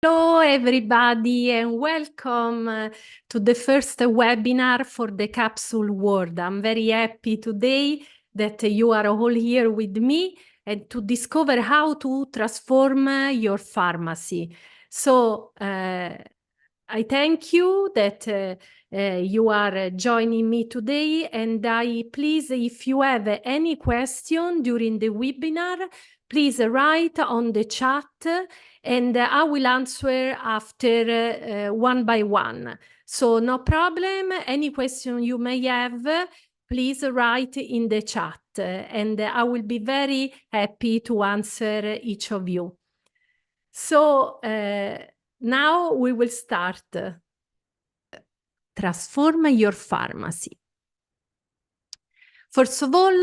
Hello, everybody, and welcome to the first webinar for the Capsule World. I'm very happy today that you are all here with me and to discover how to transform your pharmacy. So, I thank you that you are joining me today, and please, if you have any question during the webinar, please write on the chat and I will answer after one by one. So no problem, any question you may have, please write in the chat and I will be very happy to answer each of you. So now we will start. Transform your pharmacy. First of all,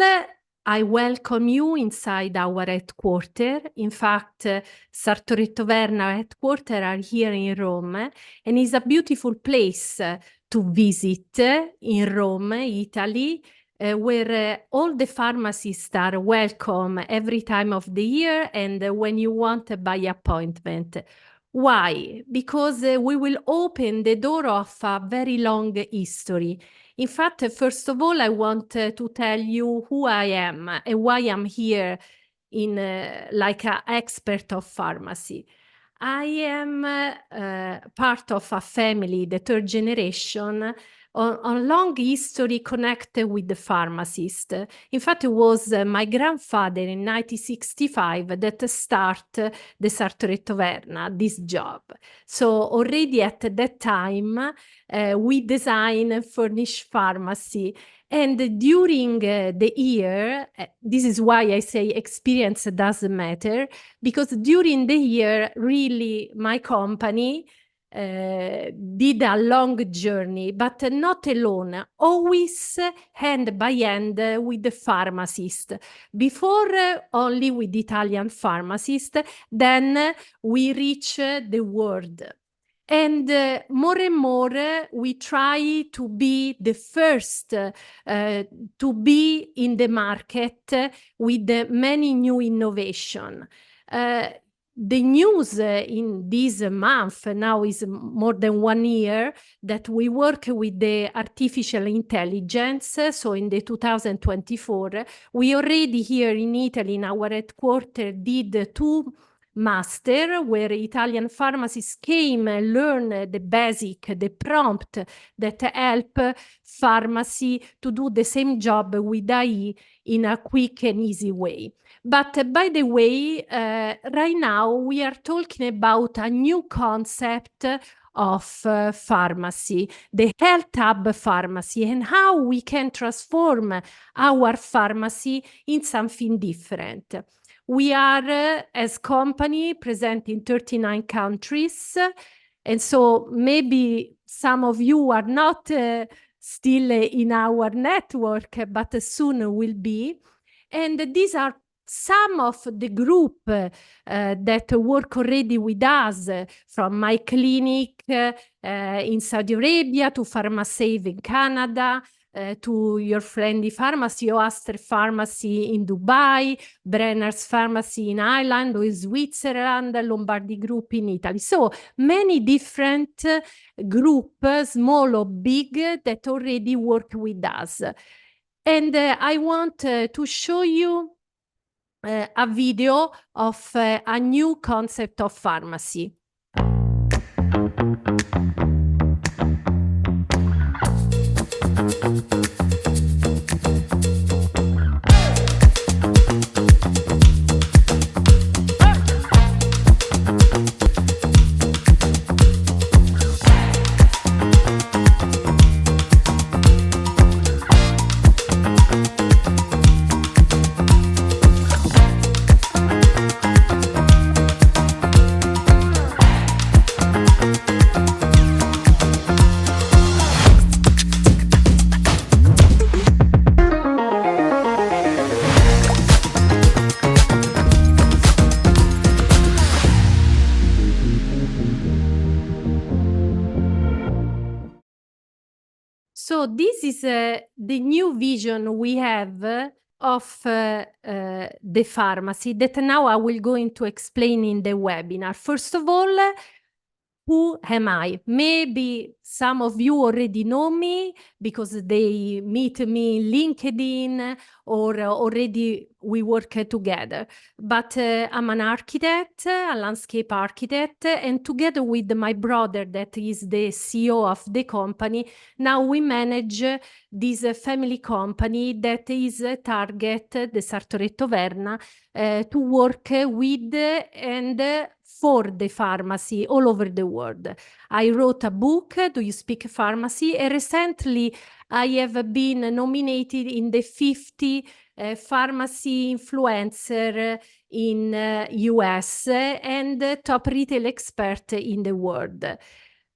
I welcome you inside our headquarters. In fact, Sartoretto Verna headquarters are here in Rome, and it's a beautiful place to visit in Rome, Italy, where all the pharmacists are welcome every time of the year and when you want by appointment. Why? Because we will open the door of a very long history. In fact, first of all, I want to tell you who I am and why I'm here in like an expert of pharmacy. I am part of a family, the third generation, on long history connected with the pharmacist. In fact, it was my grandfather in 1965 that started the Sartoretto Verna, this job. So already at that time, we design and furnish pharmacy. And during the year, this is why I say experience doesn't matter, because during the year, really, my company did a long journey, but not alone, always hand by hand with the pharmacist. Before only with Italian pharmacist, then we reach the world. And more, we try to be the first to be in the market with many new innovation. The news in this month now is more than 1 year that we work with the artificial intelligence. So in the 2024, we already here in Italy in our headquarters did 2 master where Italian pharmacists came and learned the basic, the prompt that help pharmacy to do the same job with AI in a quick and easy way. But by the way, right now we are talking about a new concept of pharmacy, the health hub pharmacy, and how we can transform our pharmacy in something different. We are, as company, present in 39 countries. And so maybe some of you are not still in our network, but soon will be. And these are some of the group that work already with us, from My Clinic in Saudi Arabia to PharmaSave in Canada, to your friendly pharmacy, Oaster Pharmacy in Dubai, Brenner's Pharmacy in Ireland or in Switzerland, Lombardi Group in Italy. So many different groups, small or big, that already work with us. And I want to show you a video of a new concept of pharmacy. So this is the new vision we have of the pharmacy that now I will go into explain in the webinar. First of all, Who am I? Maybe some of you already know me because they meet me in LinkedIn or already we work together. But I'm an architect, a landscape architect, and together with my brother, that is the CEO of the company, now we manage this family company that is target the Sartoretto Verna to work with and for the pharmacy all over the world. I wrote a book, Do You Speak Pharmacy? And recently I have been nominated in the 50 pharmacy influencer in US and top retail expert in the world.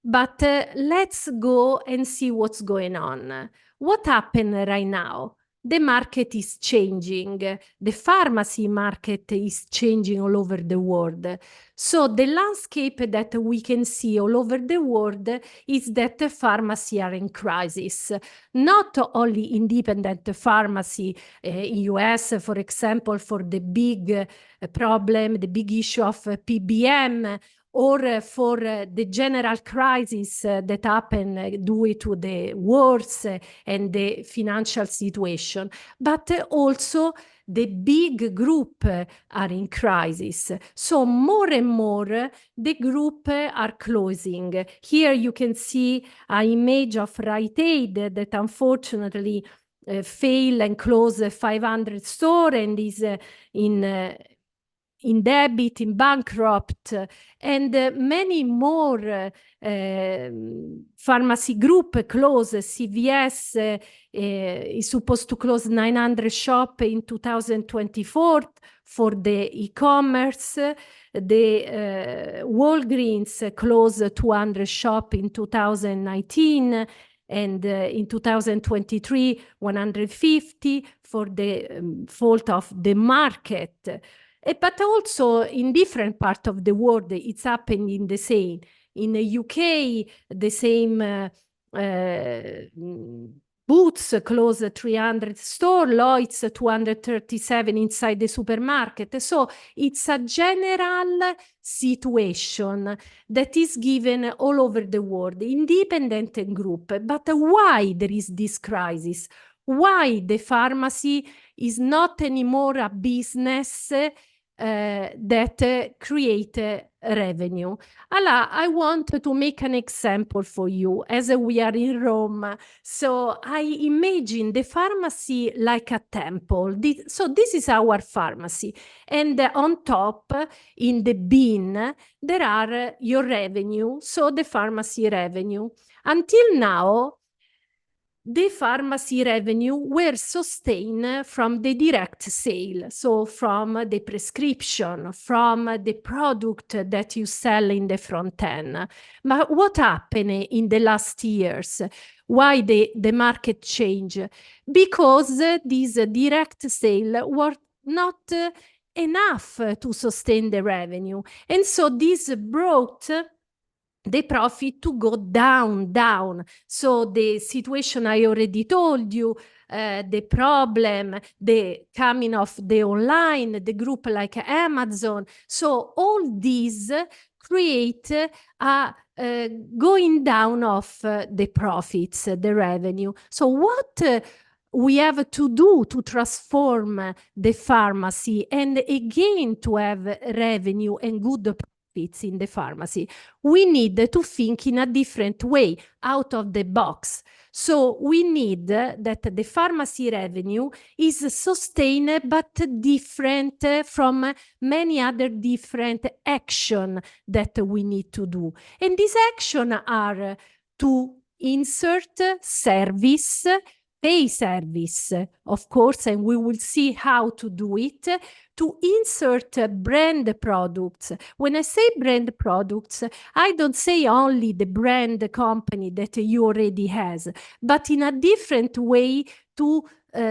But let's go and see what's going on. What happened right now? The market is changing. The pharmacy market is changing all over the world. So the landscape that we can see all over the world is that the pharmacy are in crisis. Not only independent pharmacy in US, for example, for the big problem, the big issue of PBM, or for the general crisis that happened due to the wars and the financial situation, but also the big group are in crisis. So more and more the group are closing. Here you can see an image of Rite Aid that unfortunately failed and closed 500 stores and is in debt, in bankrupt, and many more pharmacy group close. CVS is supposed to close 900 shops in 2024 for the e-commerce. The Walgreens closed 200 shops in 2019. And in 2023, 150 for the fault of the market. But also in different parts of the world, it's happening the same. In the UK, the same Boots closed 300 stores, Lloyd's 237 inside the supermarket. So it's a general situation that is given all over the world, independent and group. But why there is this crisis? Why the pharmacy is not anymore a business that create revenue? Allora, I want to make an example for you as we are in Rome. So I imagine the pharmacy like a temple. So this is our pharmacy. And on top, in the bin, there are your revenue, so the pharmacy revenue. Until now, the pharmacy revenue were sustained from the direct sale, so from the prescription, from the product that you sell in the front end. But what happened in the last years? Why the market changed? Because these direct sale were not enough to sustain the revenue. And so this brought the profit to go down. So the situation I already told you, the problem, the coming of the online, the group like Amazon. So all these create a going down of the profits, the revenue. So what we have to do to transform the pharmacy and again to have revenue and good profits in the pharmacy? We need to think in a different way, out of the box. So we need that the pharmacy revenue is sustained but different from many other different actions that we need to do. And these actions are to insert service, pay service, of course, and we will see how to do it, to insert brand products. When I say brand products, I don't say only the brand company that you already has, but in a different way to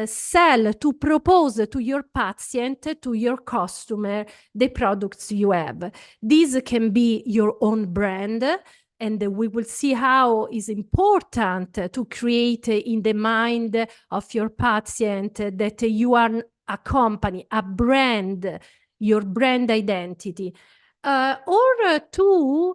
sell, to propose to your patient, to your customer, the products you have. This can be your own brand, and we will see how it's important to create in the mind of your patient that you are a company, a brand, your brand identity. or to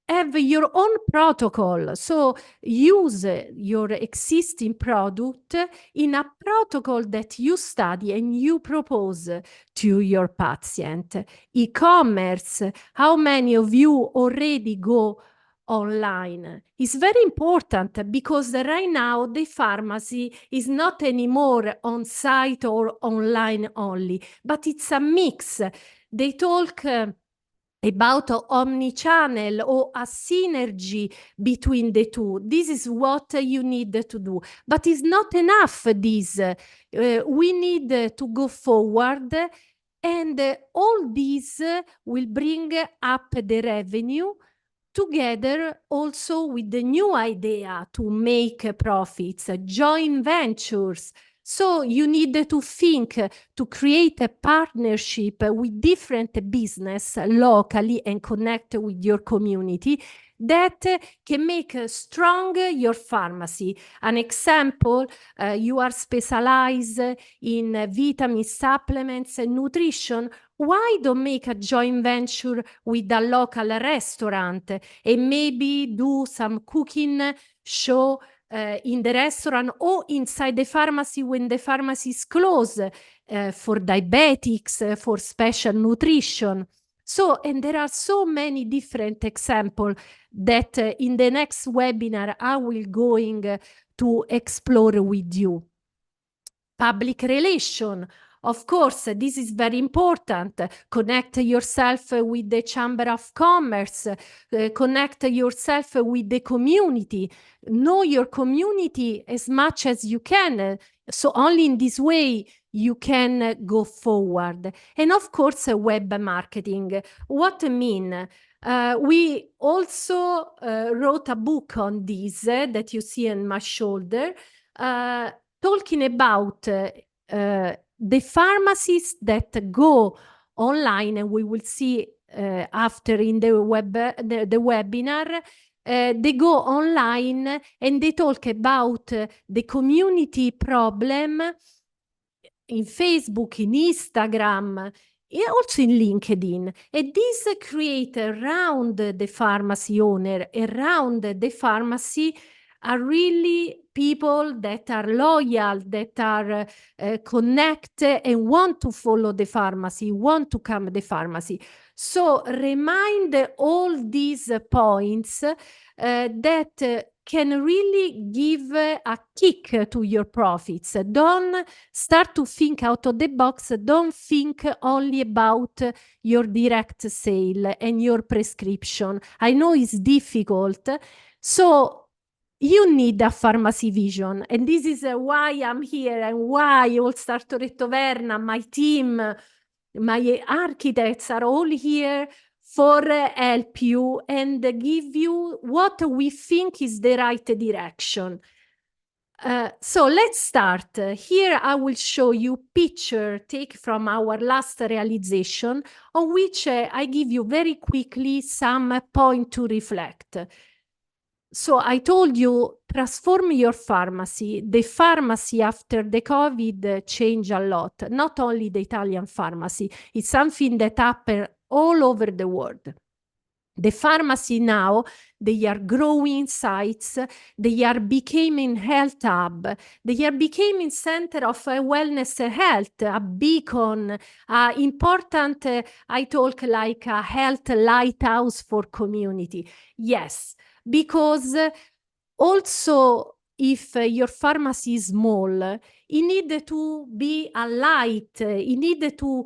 have your own protocol. So use your existing product in a protocol that you study and you propose to your patient. E-commerce, how many of you already go online? Is very important because right now the pharmacy is not anymore on site or online only, but it's a mix. They talk about omni-channel or a synergy between the two. This is what you need to do. But it's not enough, this. We need to go forward, and all this will bring up the revenue together also with the new idea to make profits, joint ventures. So you need to think to create a partnership with different business locally and connect with your community that can make strong your pharmacy. An example, you are specialized in vitamin supplements and nutrition. Why don't make a joint venture with a local restaurant and maybe do some cooking show in the restaurant or inside the pharmacy when the pharmacy is closed, for diabetics, for special nutrition. So, and there are so many different examples that in the next webinar I will going to explore with you. Public relation. Of course, this is very important. Connect yourself with the Chamber of Commerce, connect yourself with the community, know your community as much as you can. So only in this way you can go forward. And of course, web marketing. What I mean? We also wrote a book on this that you see on my shoulder, talking about the pharmacies that go online, and we will see after in the webinar. They go online and they talk about the community problem in Facebook, in Instagram, and also in LinkedIn. And this create around the pharmacy owner, around the pharmacy, are really people that are loyal, that are connected and want to follow the pharmacy, want to come to the pharmacy. So remind all these points that can really give a kick to your profits. Don't start to think out of the box. Don't think only about your direct sale and your prescription. I know it's difficult. So you need a pharmacy vision. And this is why I'm here and why All Sartoretto Verna, my team, my architects are all here for help you and give you what we think is the right direction. So let's start. Here I will show you picture take from our last realization, on which I give you very quickly some point to reflect. So I told you, transform your pharmacy. The pharmacy after the COVID changed a lot. Not only the Italian pharmacy, it's something that happened all over the world. The pharmacy now, they are growing sites, they are becoming health hub, they are becoming center of wellness health, a beacon, important, I talk like a health lighthouse for community. Yes, because also if your pharmacy is small, you need to be a light, you need to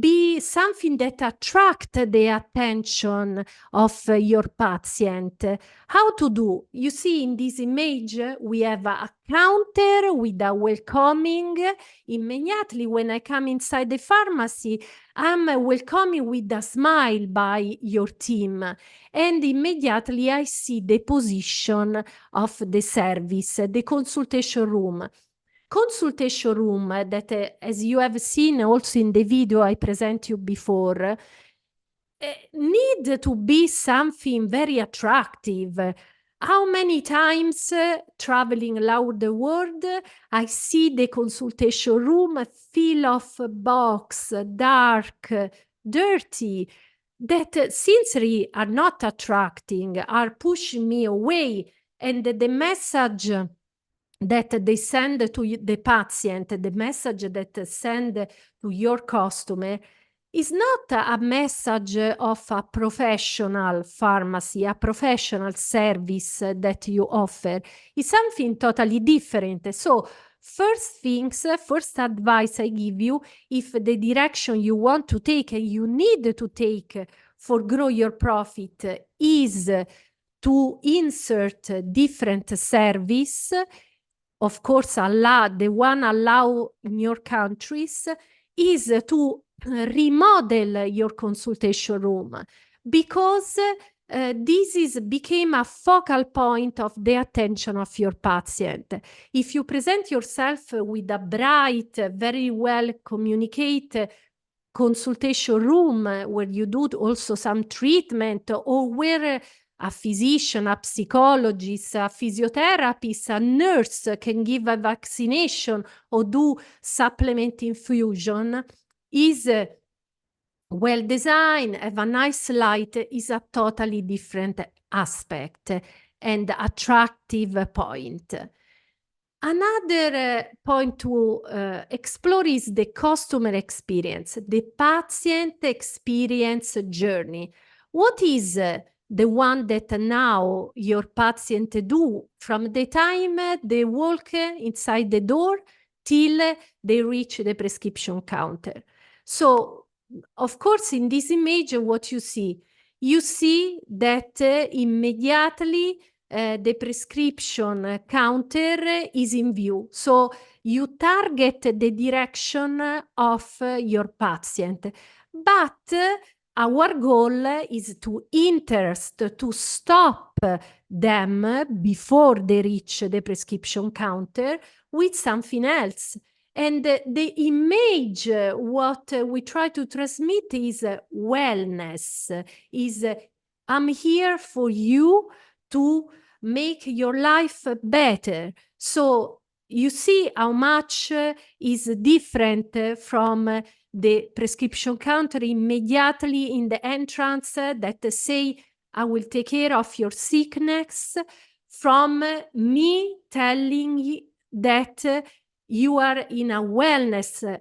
be something that attract the attention of your patient. How to do? You see in this image, we have a counter with a welcoming. Immediately when I come inside the pharmacy, I'm welcoming with a smile by your team. And immediately I see the position of the service, the consultation room. Consultation room that, as you have seen also in the video I present you before, need to be something very attractive. How many times traveling around the world, I see the consultation room full of box, dark, dirty, that sincerely are not attracting, are pushing me away. And the message that they send to the patient, the message that they send to your customer is not a message of a professional pharmacy, a professional service that you offer. It's something totally different. So first advice I give you, if the direction you want to take and you need to take for grow your profit is to insert different service, of course, the one allowed in your countries, is to remodel your consultation room, because this became a focal point of the attention of your patient. If you present yourself with a bright, very well communicate consultation room where you do also some treatment, or where a physician, a psychologist, a physiotherapist, a nurse can give a vaccination or do supplement infusion, is well designed, have a nice light, is a totally different aspect and attractive point. Another point to explore is the customer experience, the patient experience journey. What is the one that now your patient do from the time they walk inside the door till they reach the prescription counter? So, of course, in this image, what you see that immediately the prescription counter is in view. So you target the direction of your patient. But our goal is to stop them before they reach the prescription counter with something else. And the image, what we try to transmit is wellness, is I'm here for you to make your life better. So you see how much is different from the prescription counter immediately in the entrance that say, I will take care of your sickness, from me telling you that you are in a wellness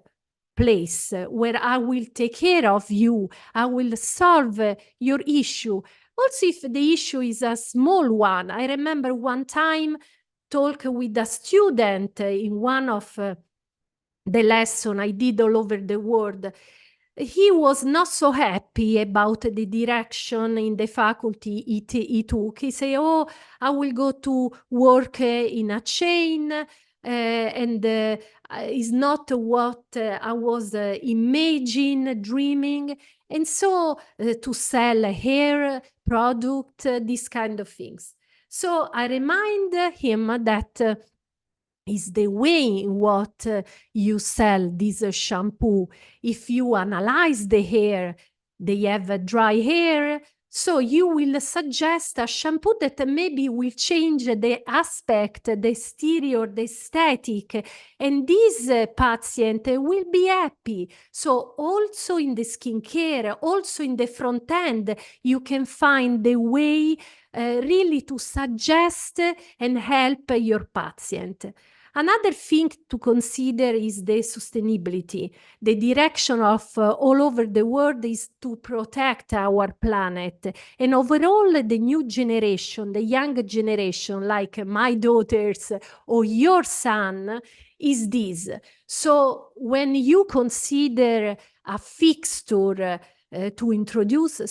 place where I will take care of you. I will solve your issue. Also, if the issue is a small one. I remember one time talk with a student in one of the lesson I did all over the world. He was not so happy about the direction in the faculty he took. He said, oh, I will go to work in a chain, and is not what I was imagining, dreaming. And so to sell hair product, these kind of things. So I remind him that is the way in what you sell this shampoo. If you analyze the hair, they have dry hair, so you will suggest a shampoo that maybe will change the aspect, the exterior, the aesthetic, and this patient will be happy. So also in the skincare, also in the front end, you can find the way really to suggest and help your patient. Another thing to consider is the sustainability. The direction of all over the world is to protect our planet. And overall, the new generation, the young generation, like my daughters or your son, is this. So when you consider a fixture to introduce,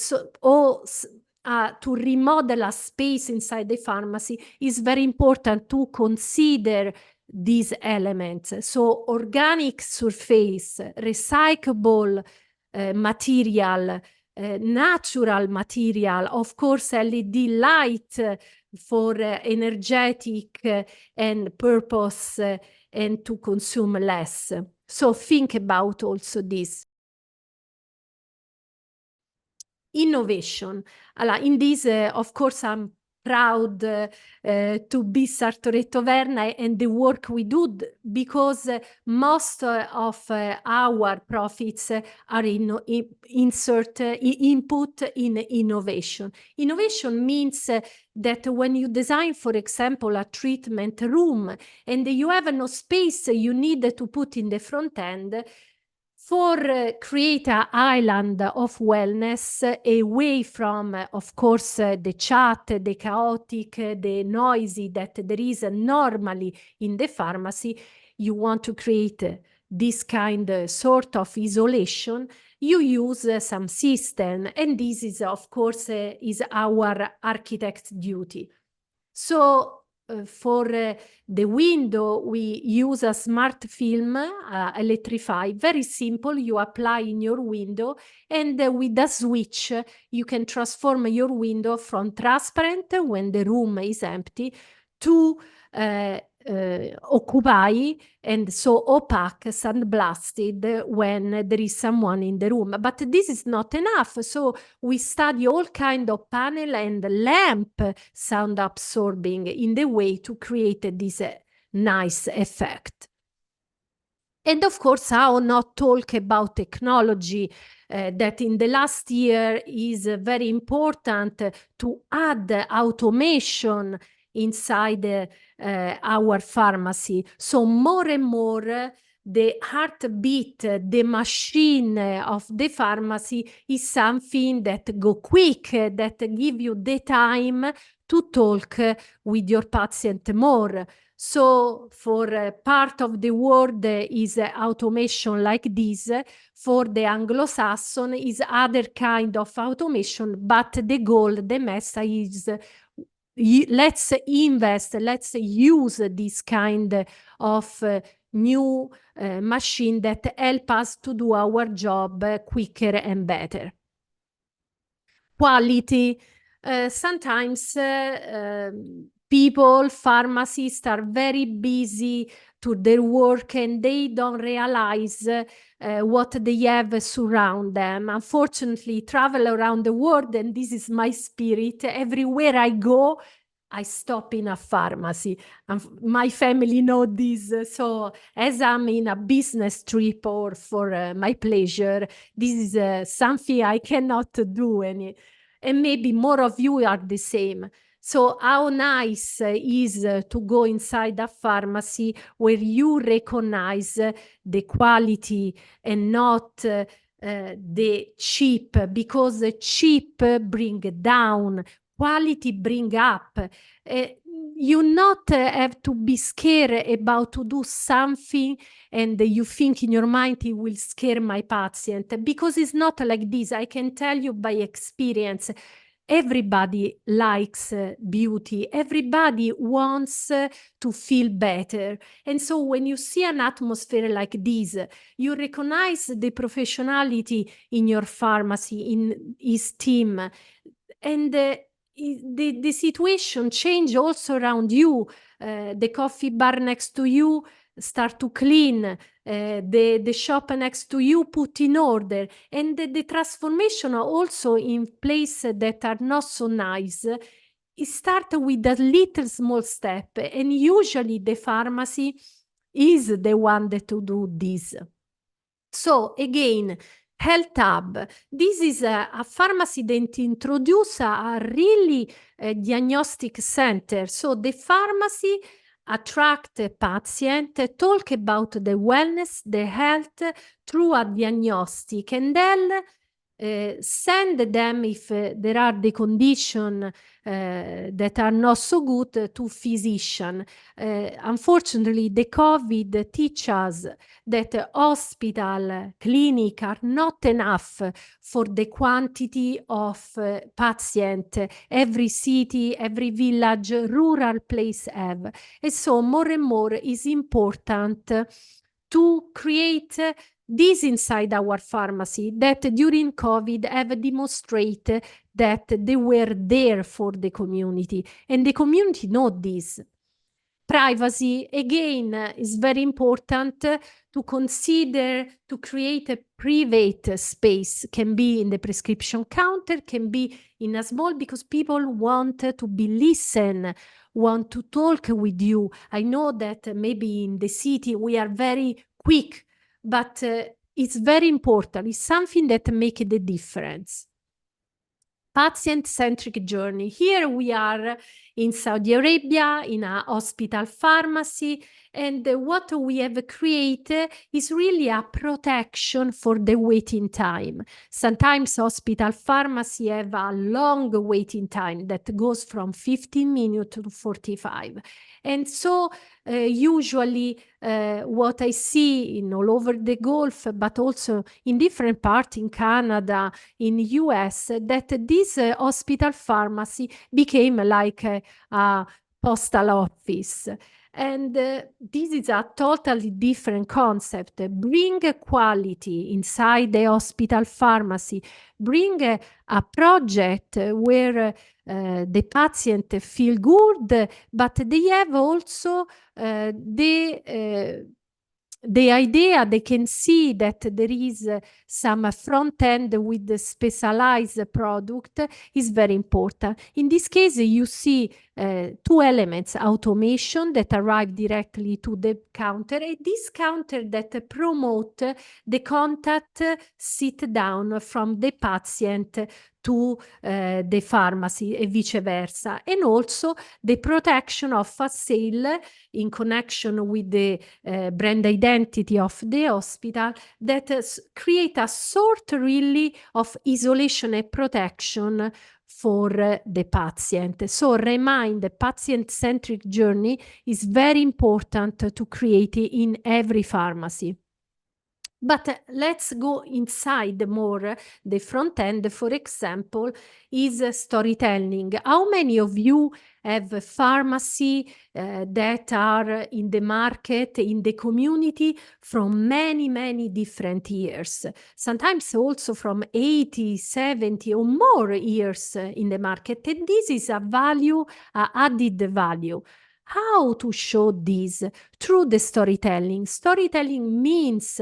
to remodel a space inside the pharmacy, is very important to consider these elements. So organic surface, recyclable material, natural material, of course LED light for energetic and purpose and to consume less. So think about also this. Innovation. In this, of course, I'm proud to be Sartoretto Verna and the work we do because most of our profits are input in innovation. Innovation means that when you design, for example, a treatment room and you have no space you need to put in the front end, for create an island of wellness away from, of course, the chat, the chaotic, the noisy that there is normally in the pharmacy, you want to create this kind sort of isolation, you use some system, and this is, of course, is our architect's duty. So for the window, we use a smart film, electrify, very simple. You apply in your window, and with a switch, you can transform your window from transparent when the room is empty to occupy, and so opaque, sandblasted when there is someone in the room. But this is not enough. So we study all kind of panel and lamp sound absorbing in the way to create this nice effect. And of course, how not talk about technology that in the last year is very important to add automation inside our pharmacy. So more and more, the heartbeat, the machine of the pharmacy is something that go quick, that give you the time to talk with your patient more. So for part of the world is automation like this. For the Anglo-Saxon is other kind of automation, but the goal, the message is let's invest, let's use this kind of new machine that help us to do our job quicker and better. Quality. Sometimes people, pharmacists are very busy to their work and they don't realize what they have surround them. Unfortunately, travel around the world, and this is my spirit. Everywhere I go, I stop in a pharmacy. My family know this. So as I'm in a business trip or for my pleasure, this is something I cannot do any. And maybe more of you are the same. So how nice is to go inside a pharmacy where you recognize the quality and not the cheap, because the cheap bring down, quality bring up. You not have to be scared about to do something and you think in your mind it will scare my patient, because it's not like this. I can tell you by experience, everybody likes beauty. Everybody wants to feel better. And so when you see an atmosphere like this, you recognize the professionality in your pharmacy, in his team, and the situation change also around you. The coffee bar next to you start to clean, the shop next to you put in order, and the transformation also in places that are not so nice. It starts with a little small step, and usually the pharmacy is the one that to do this. So again, Health Hub. This is a pharmacy that introduce a really diagnostic center. So the pharmacy attract a patient, talk about the wellness, the health through a diagnostic, and then send them, if there are the condition that are not so good, to physician. Unfortunately, the COVID teach us that hospital, clinic are not enough for the quantity of patient every city, every village, rural place have. And so more and more is important to create this inside our pharmacy, that during COVID have demonstrated that they were there for the community, and the community know this. privacy, again, is very important to consider to create a private space. Can be in the prescription counter, can be in a small, because people want to be listened, want to talk with you. I know that maybe in the city we are very quick, but it's very important. It's something that makes the difference. Patient-centric journey. Here we are in Saudi Arabia, in a hospital pharmacy, and what we have created is really a protection for the waiting time. Sometimes hospital pharmacy have a long waiting time that goes from 15 minutes to 45. And so usually what I see in all over the Gulf, but also in different parts in Canada, in US, that this hospital pharmacy became like a postal office. And this is a totally different concept. Bring quality inside the hospital pharmacy. Bring a project where the patient feel good, but they have also the idea, they can see that there is some front end with the specialized product is very important. In this case, you see two elements, automation that arrive directly to the counter, and this counter that promote the contact sit down from the patient to the pharmacy and vice versa. And also the protection of a sale in connection with the brand identity of the hospital that create a sort really of isolation and protection for the patient. So remind the patient-centric journey is very important to create in every pharmacy. But let's go inside more. The front end, for example, is storytelling. How many of you have a pharmacy that are in the market, in the community from many, many different years? Sometimes also from 80, 70 or more years in the market. And this is a value, added value. How to show this? Through the storytelling. Storytelling means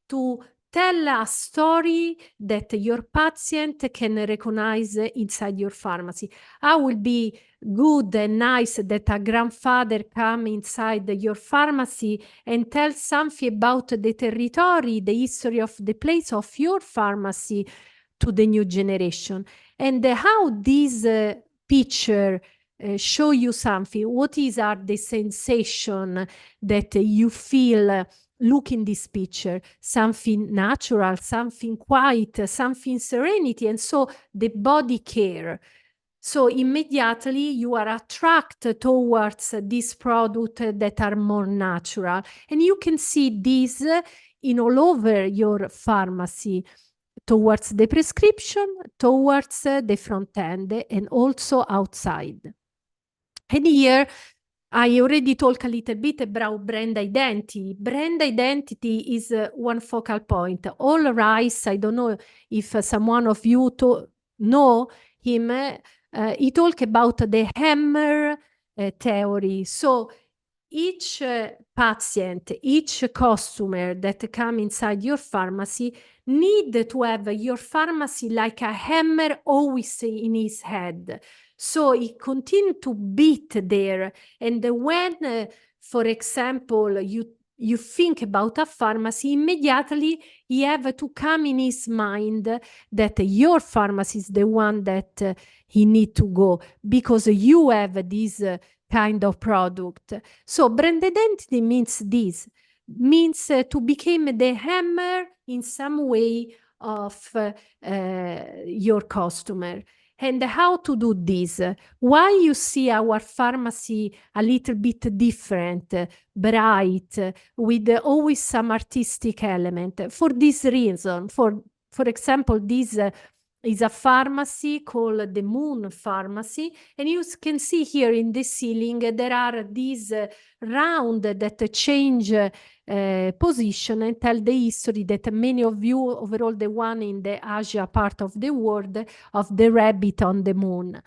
to tell a story that your patient can recognize inside your pharmacy. How will be good and nice that a grandfather come inside your pharmacy and tell something about the territory, the history of the place of your pharmacy to the new generation. And how this picture show you something, what are the sensation that you feel look in this picture, something natural, something quiet, something serenity, and so the body care. So immediately you are attracted towards this product that are more natural. And you can see this in all over your pharmacy, towards the prescription, towards the front end, and also outside. And here I already talked a little bit about brand identity. Brand identity is one focal point. All Rice, I don't know if someone of you know him, he talked about the hammer theory. So each patient, each customer that come inside your pharmacy need to have your pharmacy like a hammer always in his head. So he continue to beat there. And when, for example, you think about a pharmacy, immediately you have to come in his mind that your pharmacy is the one that he need to go because you have this kind of product. So brand identity means this, means to become the hammer in some way of your customer. And how to do this? Why you see our pharmacy a little bit different, bright, with always some artistic element? For this reason, for example, this is a pharmacy called the Moon Pharmacy, and you can see here in the ceiling there are these round that change position and tell the history that many of you, overall the one in the Asia part of the world, of the rabbit on the moon.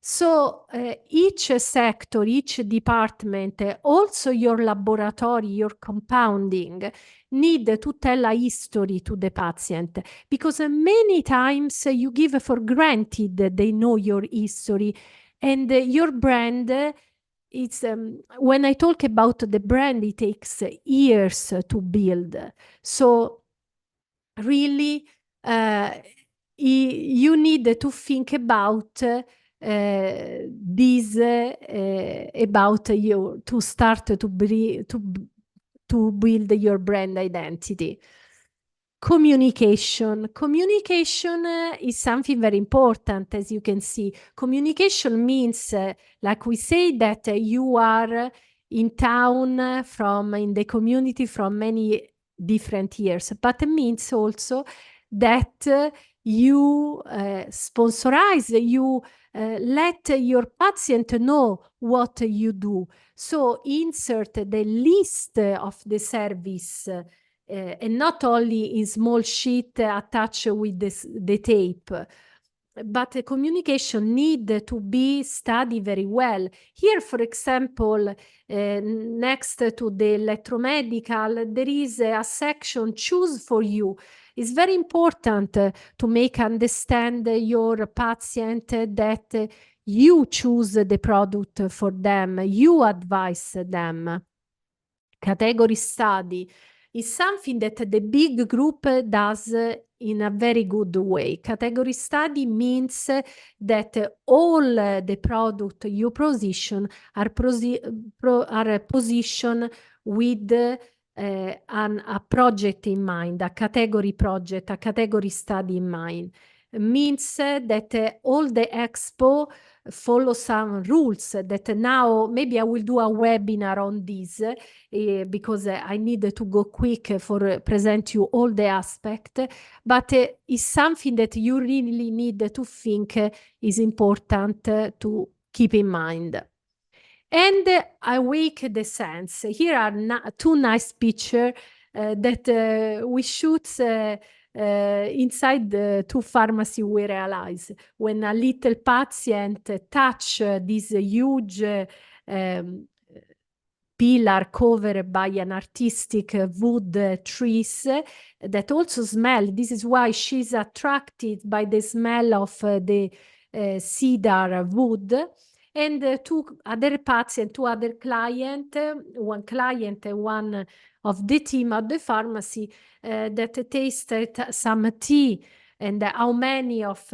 So each sector, each department, also your laboratory, your compounding, need to tell a history to the patient, because many times you give for granted that they know your history, and your brand it's when I talk about the brand, it takes years to build. So really, you need to think about this about you to start to build your brand identity. Communication. Communication is something very important, as you can see. Communication means, like we say, that you are in town in the community from many different years, but it means also that you sponsorize, you let your patient know what you do. So insert the list of the service and not only in small sheet attached with the tape, but the communication need to be studied very well. Here, for example, next to the electromedical, there is a section choose for you. It's very important to make understand your patient that you choose the product for them, you advise them. Category study is something that the big group does in a very good way. Category study means that all the product you position are positioned with a project in mind, a category project, a category study in mind. It means that all the expo follow some rules that now maybe I will do a webinar on this because I need to go quick for present you all the aspect, but it's something that you really need to think is important to keep in mind. And I wake the sense. Here are two nice pictures that we shoot inside the two pharmacy. We realize when a little patient touch this huge pillar covered by an artistic wood trees that also smell. This is why she's attracted by the smell of the cedar wood. And two other patients, two other clients, one client and one of the team at the pharmacy that tasted some tea, and how many of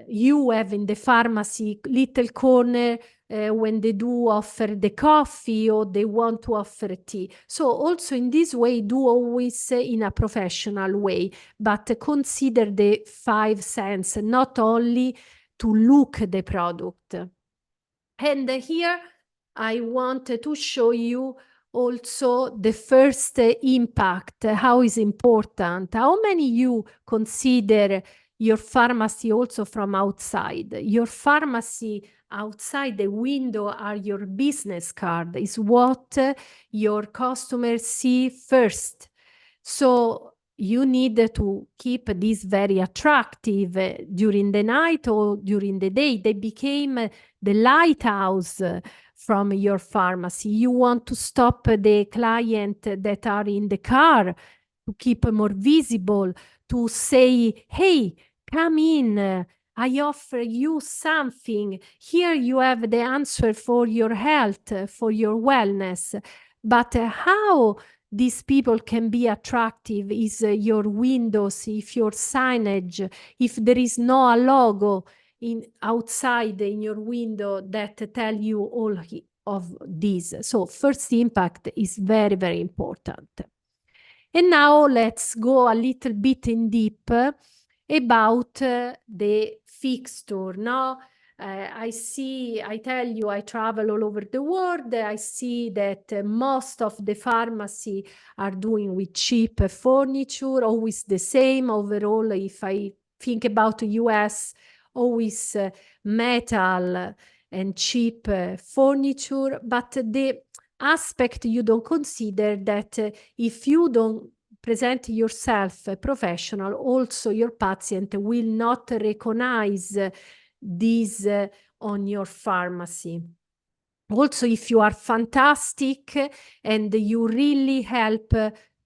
you have in the pharmacy little corner when they do offer the coffee or they want to offer tea. So also in this way, do always in a professional way, but consider the 5 cents, not only to look the product. And here I want to show you also the first impact, how is important. How many you consider your pharmacy also from outside? Your pharmacy outside the window are your business card, is what your customers see first. So you need to keep this very attractive during the night or during the day. They became the lighthouse from your pharmacy. You want to stop the client that are in the car to keep more visible, to say, hey, come in. I offer you something. Here you have the answer for your health, for your wellness. But how these people can be attractive is your windows, if your signage, if there is no a logo outside in your window that tell you all of these. So first impact is very, very important. And now let's go a little bit in deep about the fixture. Now, I tell you, I travel all over the world. I see that most of the pharmacy are doing with cheap furniture, always the same overall. If I think about the US, always metal and cheap furniture, but the aspect you don't consider that if you don't present yourself professional, also your patient will not recognize this on your pharmacy. Also, if you are fantastic and you really help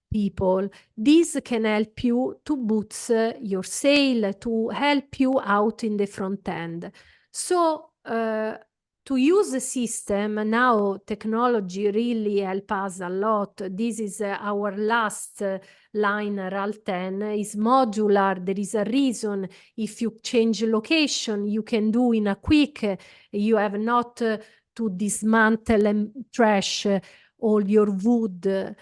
people, this can help you to boost your sale, to help you out in the front end. So to use the system, now technology really help us a lot. This is our last line, RAL10, is modular. There is a reason. If you change location, you can do in a quick, you have not to dismantle and trash all your wood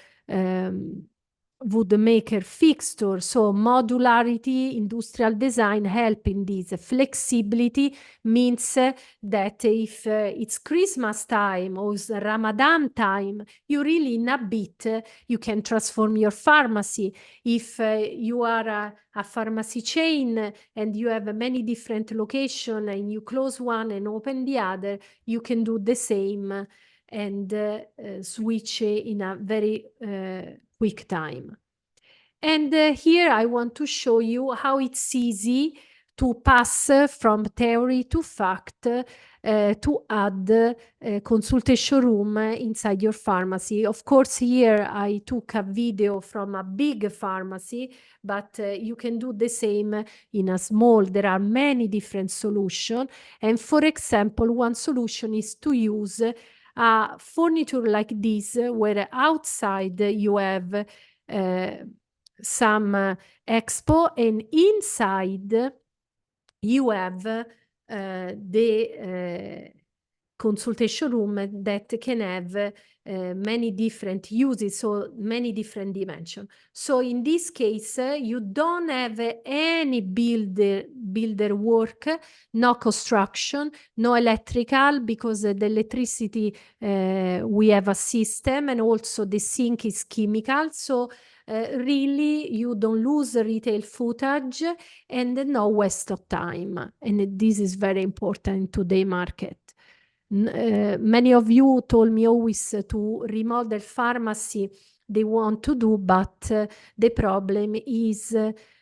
maker fixture. So modularity, industrial design help in this. Flexibility means that if it's Christmas time or it's Ramadan time, you really in a bit, you can transform your pharmacy. If you are a pharmacy chain and you have many different locations and you close one and open the other, you can do the same and switch in a very quick time. And here I want to show you how it's easy to pass from theory to fact to add a consultation room inside your pharmacy. Of course, here I took a video from a big pharmacy, but you can do the same in a small. There are many different solutions. And for example, one solution is to use a furniture like this, where outside you have some expo, and inside you have the consultation room that can have many different uses, so many different dimensions. So in this case, you don't have any builder work, no construction, no electrical, because the electricity, we have a system, and also the sink is chemical. So really, you don't lose retail footage and no waste of time. And this is very important in today's market. Many of you told me always to remodel pharmacy they want to do, but the problem is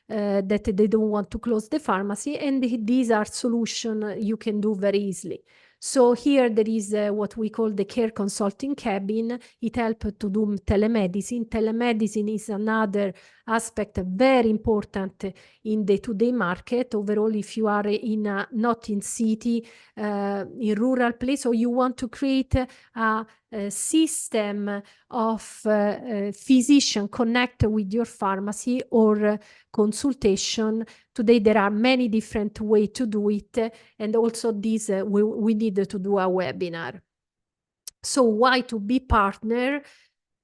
that they don't want to close the pharmacy, and these are solutions you can do very easily. So here there is what we call the care consulting cabin. It helps to do telemedicine. Telemedicine is another aspect very important in the today market. Overall, if you are in a, not in city, in rural place, or you want to create a system of physician connect with your pharmacy or consultation, today there are many different ways to do it, and also this we need to do a webinar. So why to be partner?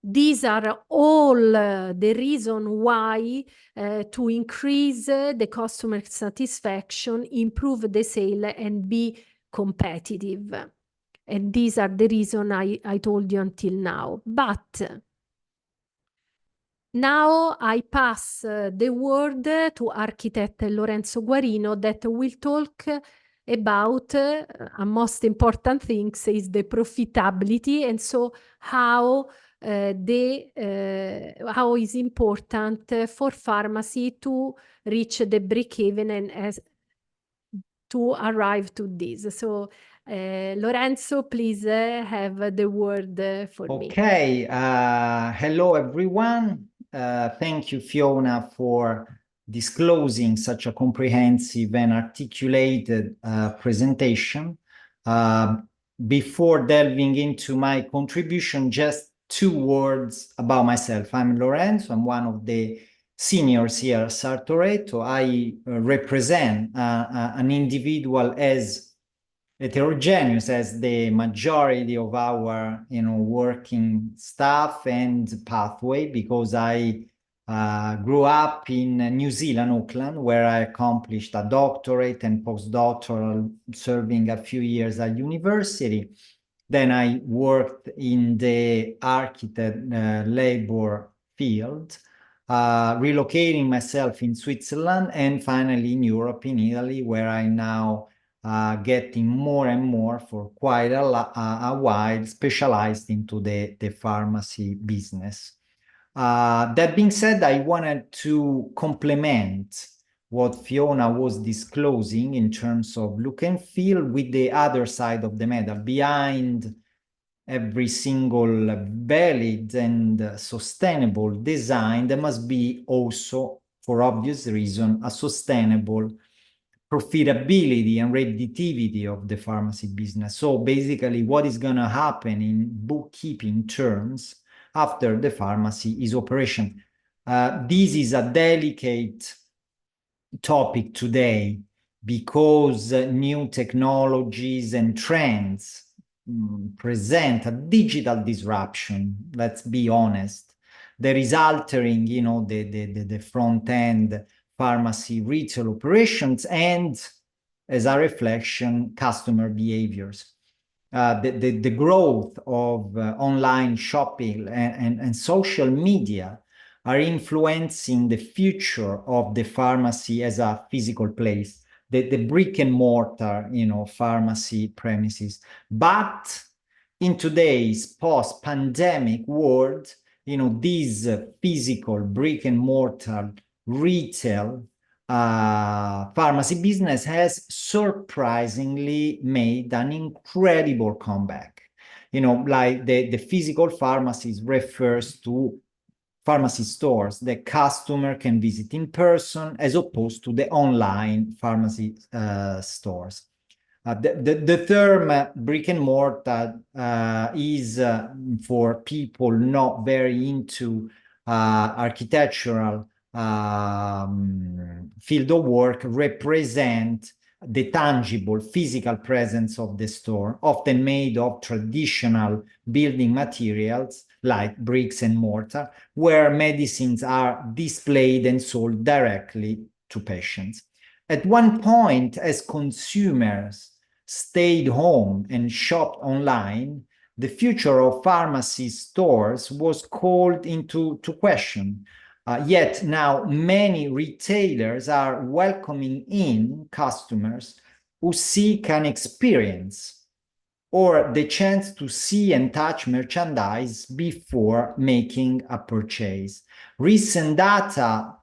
These are all the reason why to increase the customer satisfaction, improve the sale, and be competitive. And these are the reason I told you until now. But now I pass the word to architect Lorenzo Guarino that will talk about a most important thing is the profitability, and so how how is important for pharmacy to reach the break-even and as to arrive to this. So Lorenzo, please have the word for me. Okay, hello everyone. Thank you, Fiona, for disclosing such a comprehensive and articulated presentation. Before delving into my contribution, just 2 words about myself. I'm Lorenzo. I'm one of the seniors here at Sartoretto. I represent an individual as heterogeneous as the majority of our working staff and pathway, because I grew up in New Zealand, Auckland, where I accomplished a doctorate and postdoctoral, serving a few years at university. Then I worked in the architect labor field, relocating myself in Switzerland, and finally in Europe, in Italy, where I now getting more and more for quite a while specialized into the pharmacy business. That being said, I wanted to complement what Fiona was disclosing in terms of look and feel with the other side of the medal. Behind every single valid and sustainable design, there must be also, for obvious reason, a sustainable profitability and redditivity of the pharmacy business. So basically, what is going to happen in bookkeeping terms after the pharmacy is operation. This is a delicate topic today because new technologies and trends present a digital disruption, let's be honest, that is altering, the front end pharmacy retail operations and, as a reflection, customer behaviors. The growth of online shopping and social media are influencing the future of the pharmacy as a physical place, the brick and mortar, pharmacy premises. But in today's post-pandemic world, this physical brick and mortar retail pharmacy business has surprisingly made an incredible comeback. Like the physical pharmacies refers to pharmacy stores that customer can visit in person as opposed to the online pharmacy stores. The term brick and mortar is for people not very into architectural field of work, represent the tangible physical presence of the store, often made of traditional building materials like bricks and mortar, where medicines are displayed and sold directly to patients. At one point, as consumers stayed home and shopped online, the future of pharmacy stores was called into question. Yet now many retailers are welcoming in customers who seek an experience or the chance to see and touch merchandise before making a purchase. Recent data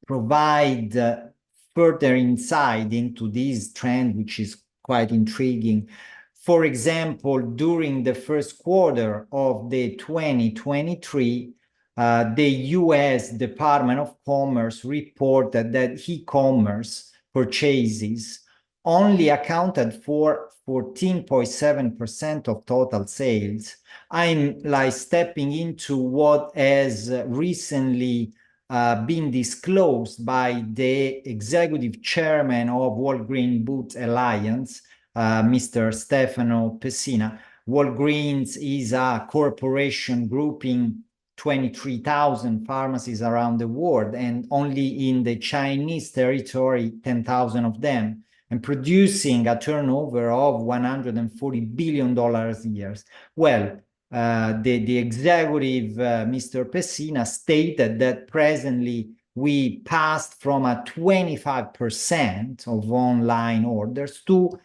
provide further insight into this trend, which is quite intriguing. For example, during the first quarter of the 2023, the US Department of Commerce reported that e-commerce purchases only accounted for 14.7% of total sales. I'm like stepping into what has recently been disclosed by the executive chairman of Walgreens Boots Alliance, Mr. Stefano Pessina. Walgreens is a corporation grouping 23,000 pharmacies around the world, and only in the Chinese territory, 10,000 of them, and producing a turnover of $140 billion a year. Well, the executive, Mr. Pessina, stated that presently we passed from a 25% of online orders to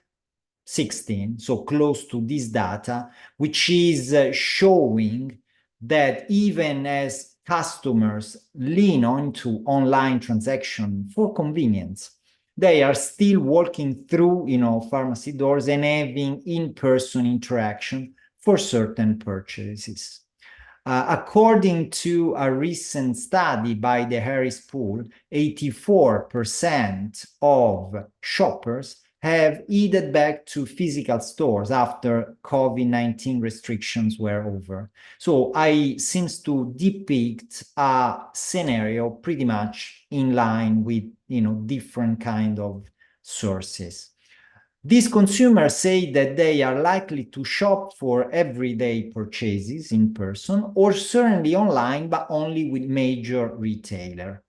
16, so close to this data, which is showing that even as customers lean onto online transaction for convenience, they are still walking through, pharmacy doors and having in-person interaction for certain purchases. According to a recent study by the Harris Poll, 84% of shoppers have headed back to physical stores after COVID-19 restrictions were over. So I seems to depict a scenario pretty much in line with, different kind of sources. These consumers say that they are likely to shop for everyday purchases in person or certainly online, but only with major retailer.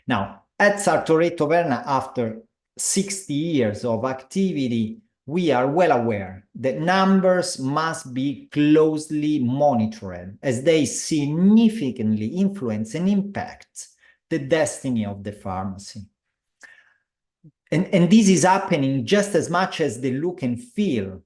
Now, at Sartoretto Verna, after 60 years of activity, we are well aware that numbers must be closely monitored as they significantly influence and impact the destiny of the pharmacy. And this is happening just as much as the look and feel,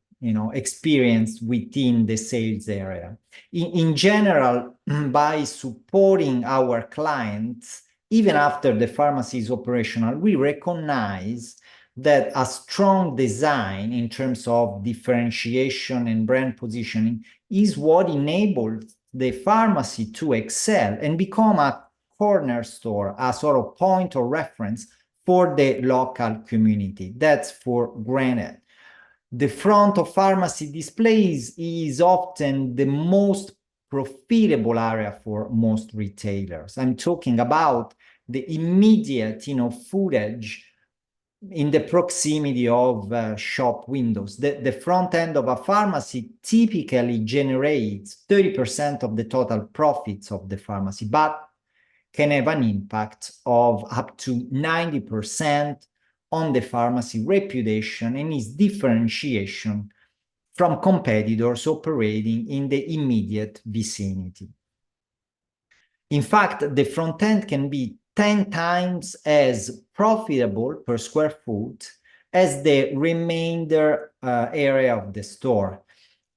experienced within the sales area. In general, by supporting our clients even after the pharmacy is operational, we recognize that a strong design in terms of differentiation and brand positioning is what enables the pharmacy to excel and become a corner store, a sort of point of reference for the local community. That's for granted. The front of pharmacy displays is often the most profitable area for most retailers. I'm talking about the immediate, footage in the proximity of shop windows. The front end of a pharmacy typically generates 30% of the total profits of the pharmacy, but can have an impact of up to 90% on the pharmacy reputation and its differentiation from competitors operating in the immediate vicinity. In fact, the front end can be 10 times as profitable per square foot as the remainder area of the store.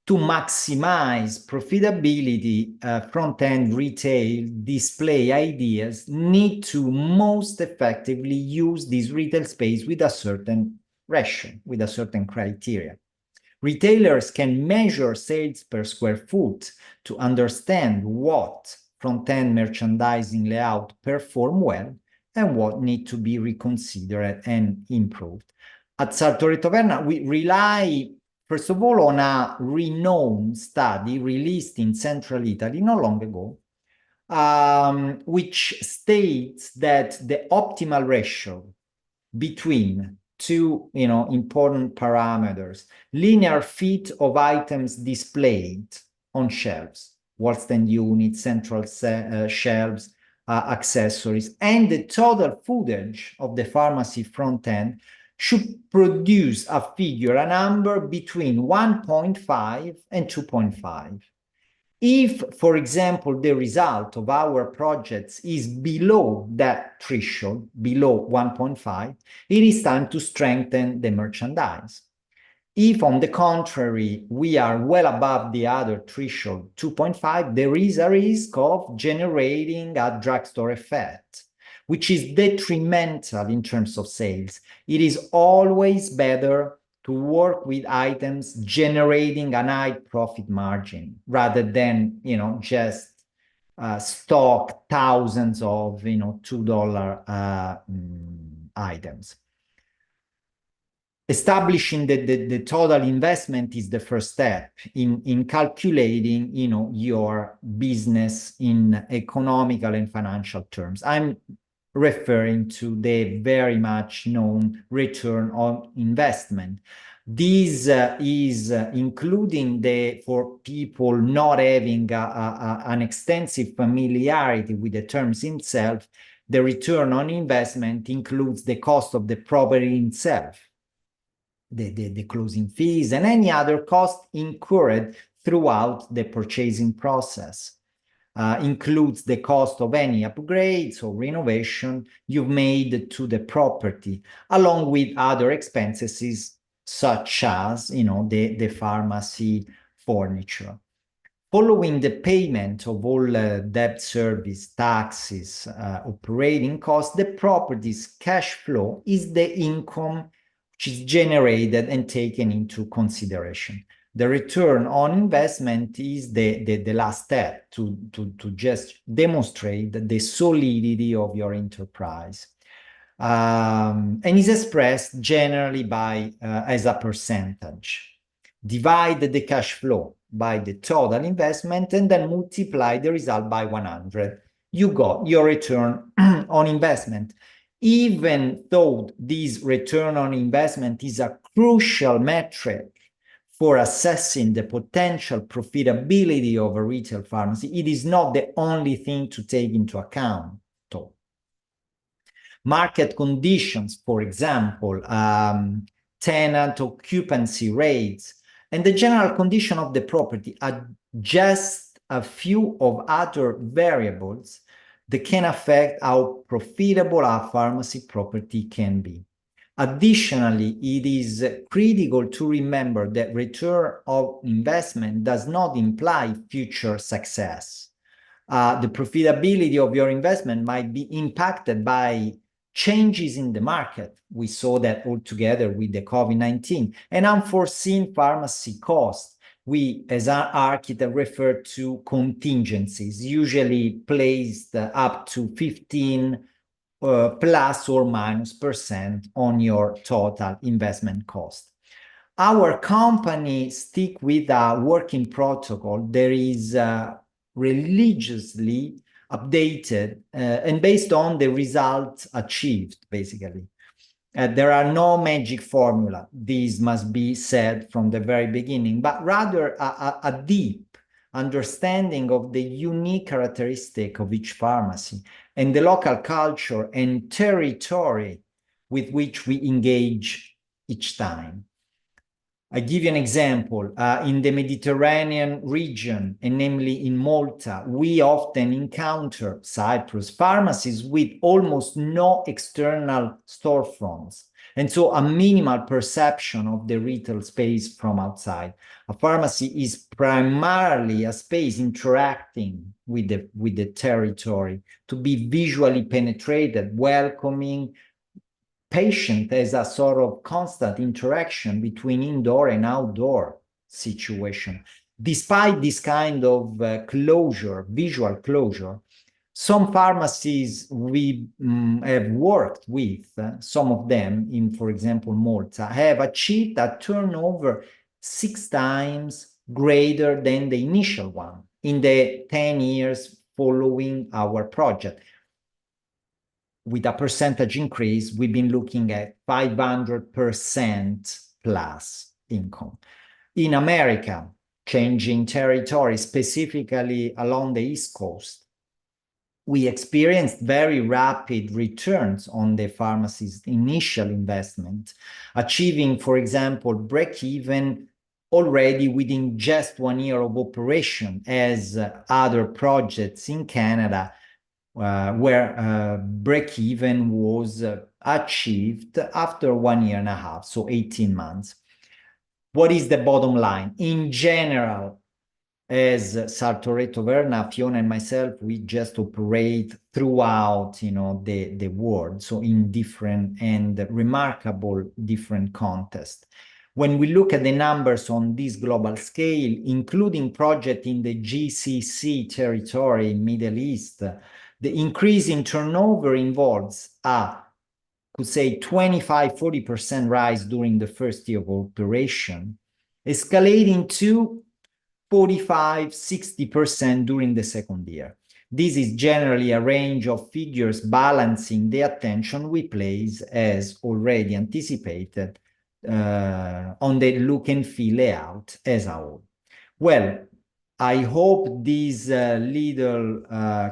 To maximize profitability, front-end retail display ideas need to most effectively use this retail space with a certain ratio, with a certain criteria. Retailers can measure sales per square foot to understand what front-end merchandising layout perform well and what need to be reconsidered and improved. At Sartori Taverna, we rely, first of all, on a renowned study released in Central Italy not long ago, which states that the optimal ratio between two important parameters, linear feet of items displayed on shelves, wall stand units, central shelves, accessories, and the total footage of the pharmacy front end should produce a figure, a number between 1.5 and 2.5. If, for example, the result of our projects is below that threshold, below 1.5, it is time to strengthen the merchandise. If, on the contrary, we are well above the other threshold, 2.5, there is a risk of generating a drugstore effect, which is detrimental in terms of sales. It is always better to work with items generating a high profit margin rather than, just stock thousands of, $2 items. Establishing the total investment is the first step in calculating, your business in economical and financial terms. I'm referring to the very much known return on investment. This is including for people not having an extensive familiarity with the terms itself, the return on investment includes the cost of the property itself, the closing fees, and any other cost incurred throughout the purchasing process. Includes the cost of any upgrades or renovation you've made to the property, along with other expenses such as, the pharmacy furniture. Following the payment of all debt service, taxes, operating costs, the property's cash flow is the income which is generated and taken into consideration. The return on investment is the last step to just demonstrate the solidity of your enterprise. And is expressed generally by as a percentage. Divide the cash flow by the total investment and then multiply the result by 100. You got your return on investment. Even though this return on investment is a crucial metric for assessing the potential profitability of a retail pharmacy, it is not the only thing to take into account. Market conditions, for example, tenant occupancy rates, and the general condition of the property are just a few of other variables that can affect how profitable a pharmacy property can be. Additionally, it is critical to remember that return of investment does not imply future success. the profitability of your investment might be impacted by changes in the market. We saw that altogether with the COVID-19 and unforeseen pharmacy costs. We, as an architect, refer to contingencies, usually placed up to 15 plus or minus % on your total investment cost. Our company stick with a working protocol. There is religiously updated and based on the results achieved, basically. There are no magic formula. This must be said from the very beginning, but rather a deep understanding of the unique characteristic of each pharmacy and the local culture and territory with which we engage each time. I give you an example. In the Mediterranean region, and namely in Malta, we often encounter Cyprus pharmacies with almost no external storefronts, and so a minimal perception of the retail space from outside. A pharmacy is primarily a space interacting with the territory, to be visually penetrated, welcoming, patient as a sort of constant interaction between indoor and outdoor situation. Despite this kind of closure, visual closure, some pharmacies we have worked with, some of them in, for example, Malta, have achieved a turnover 6 times greater than the initial one in the 10 years following our project. With a percentage increase, we've been looking at 500% plus income. In America, changing territory, specifically along the East Coast, we experienced very rapid returns on the pharmacy's initial investment, achieving, for example, break-even already within just 1 year of operation, as other projects in Canada where break-even was achieved after 1.5 years, so 18 months. What is the bottom line? In general, as Sartoretto Verna, Fiona and myself, we just operate throughout, the world, so in different and remarkable different contexts. When we look at the numbers on this global scale, including projects in the GCC territory in Middle East, the increase in turnover involves could say 25-40% rise during the first year of operation, escalating to 45-60% during the second year. This is generally a range of figures balancing the attention we place, as already anticipated, on the look and feel layout as a whole. Well, I hope this little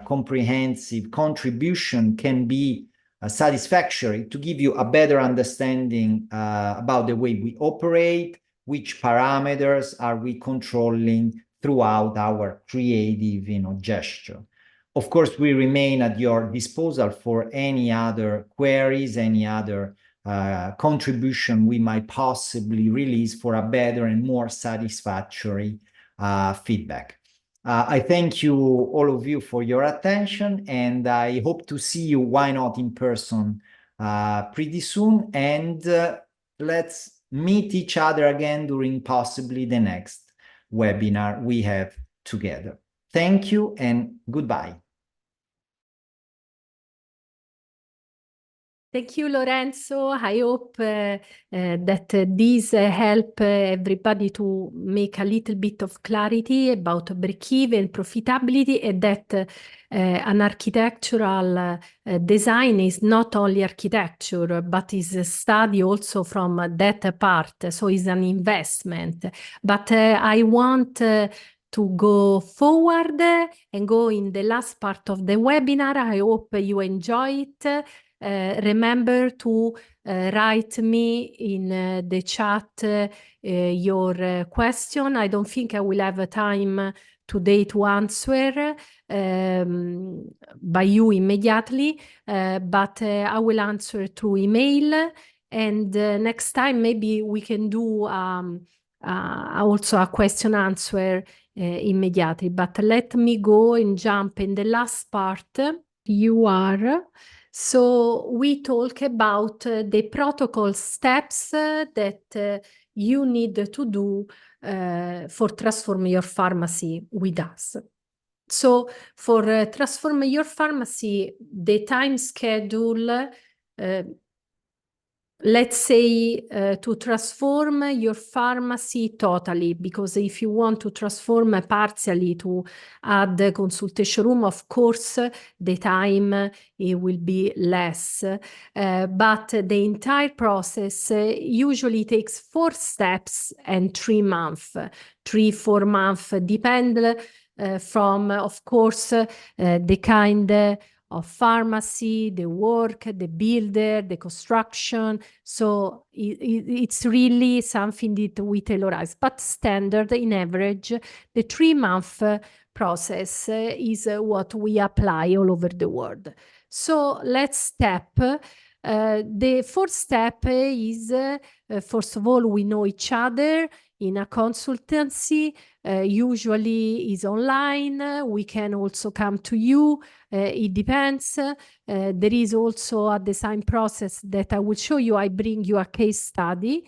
comprehensive contribution can be satisfactory to give you a better understanding about the way we operate, which parameters are we controlling throughout our creative gesture. Of course, we remain at your disposal for any other queries, any other contribution we might possibly release for a better and more satisfactory feedback. I thank you, all of you, for your attention, and I hope to see you, why not in person, pretty soon, and let's meet each other again during possibly the next webinar we have together. Thank you and goodbye. Thank you, Lorenzo. I hope that this help everybody to make a little bit of clarity about break-even, profitability, and that an architectural design is not only architecture, but is a study also from that part. So it's an investment. But I want to go forward and go in the last part of the webinar. I hope you enjoy it. Remember to write me in the chat your question. I don't think I will have time today to answer by you immediately, but I will answer through email. And next time maybe we can do also a question answer immediately. But let me go and jump in the last part. You are. So we talk about the protocol steps that you need to do for Transform Your Pharmacy with us. So for Transform Your Pharmacy, the time schedule, let's say to transform your pharmacy totally, because if you want to transform partially to add the consultation room, of course, the time it will be less. But the entire process usually takes 4 steps and 3 months, 3-4 months, depend from, of course, the kind of pharmacy, the work, the builder, the construction. So it's really something that we tailorize. But standard, in average, the 3-month process is what we apply all over the world. So let's step. The 4th step is, first of all, we know each other in a consultancy. Usually is online. We can also come to you. It depends. There is also a design process that I will show you. I bring you a case study.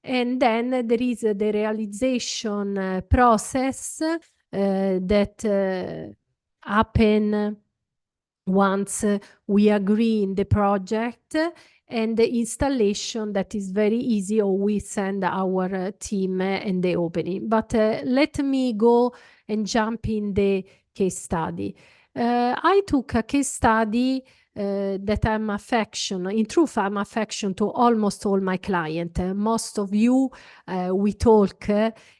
And then there is the realization process that happen once we agree in the project, and the installation that is very easy, or we send our team in the opening. But let me go and jump in the case study. I took a case study that I'm affection. In truth, I'm affection to almost all my clients. Most of you, we talk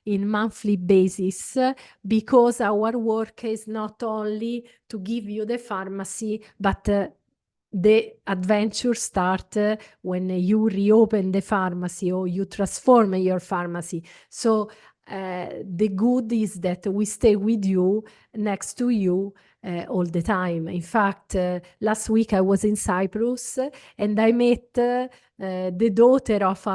in monthly basis because our work is not only to give you the pharmacy, but the adventure start when you reopen the pharmacy or you transform your pharmacy. So the good is that we stay with you, next to you, all the time. In fact, last week I was in Cyprus and I met the daughter of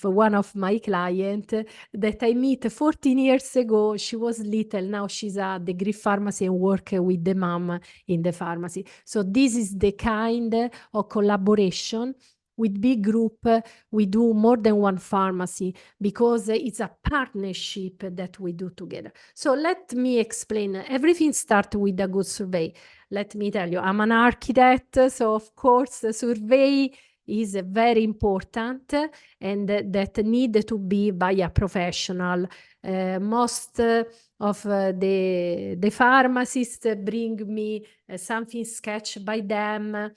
one of my clients that I met 14 years ago. She was little, now she's a degree pharmacy and work with the mom in the pharmacy. So this is the kind of collaboration. With big group, we do more than one pharmacy because it's a partnership that we do together. So let me explain. Everything starts with a good survey. Let me tell you, I'm an architect, so of course the survey is very important and that need to be by a professional. Most of the pharmacists bring me something sketched by them.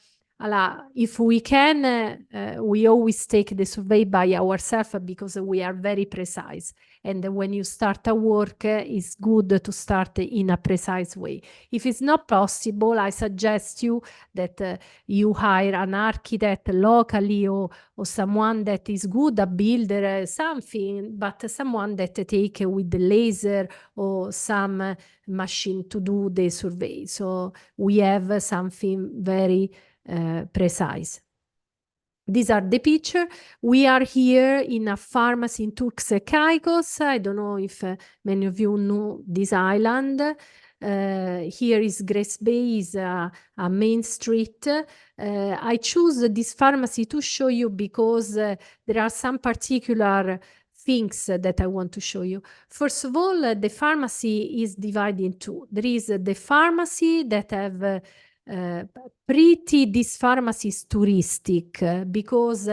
If we can, we always take the survey by ourselves because we are very precise. And when you start a work, it's good to start in a precise way. If it's not possible, I suggest you that you hire an architect locally or someone that is good, a builder, something, but someone that take with the laser or some machine to do the survey. So we have something very precise. These are the picture. We are here in a pharmacy in Turks and Caicos. I don't know if many of you know this island. Here is Grace Bay, is a main street. I choose this pharmacy to show you because there are some particular things that I want to show you. First of all, the pharmacy is divided in two. There is the pharmacy that have this pharmacy is touristic because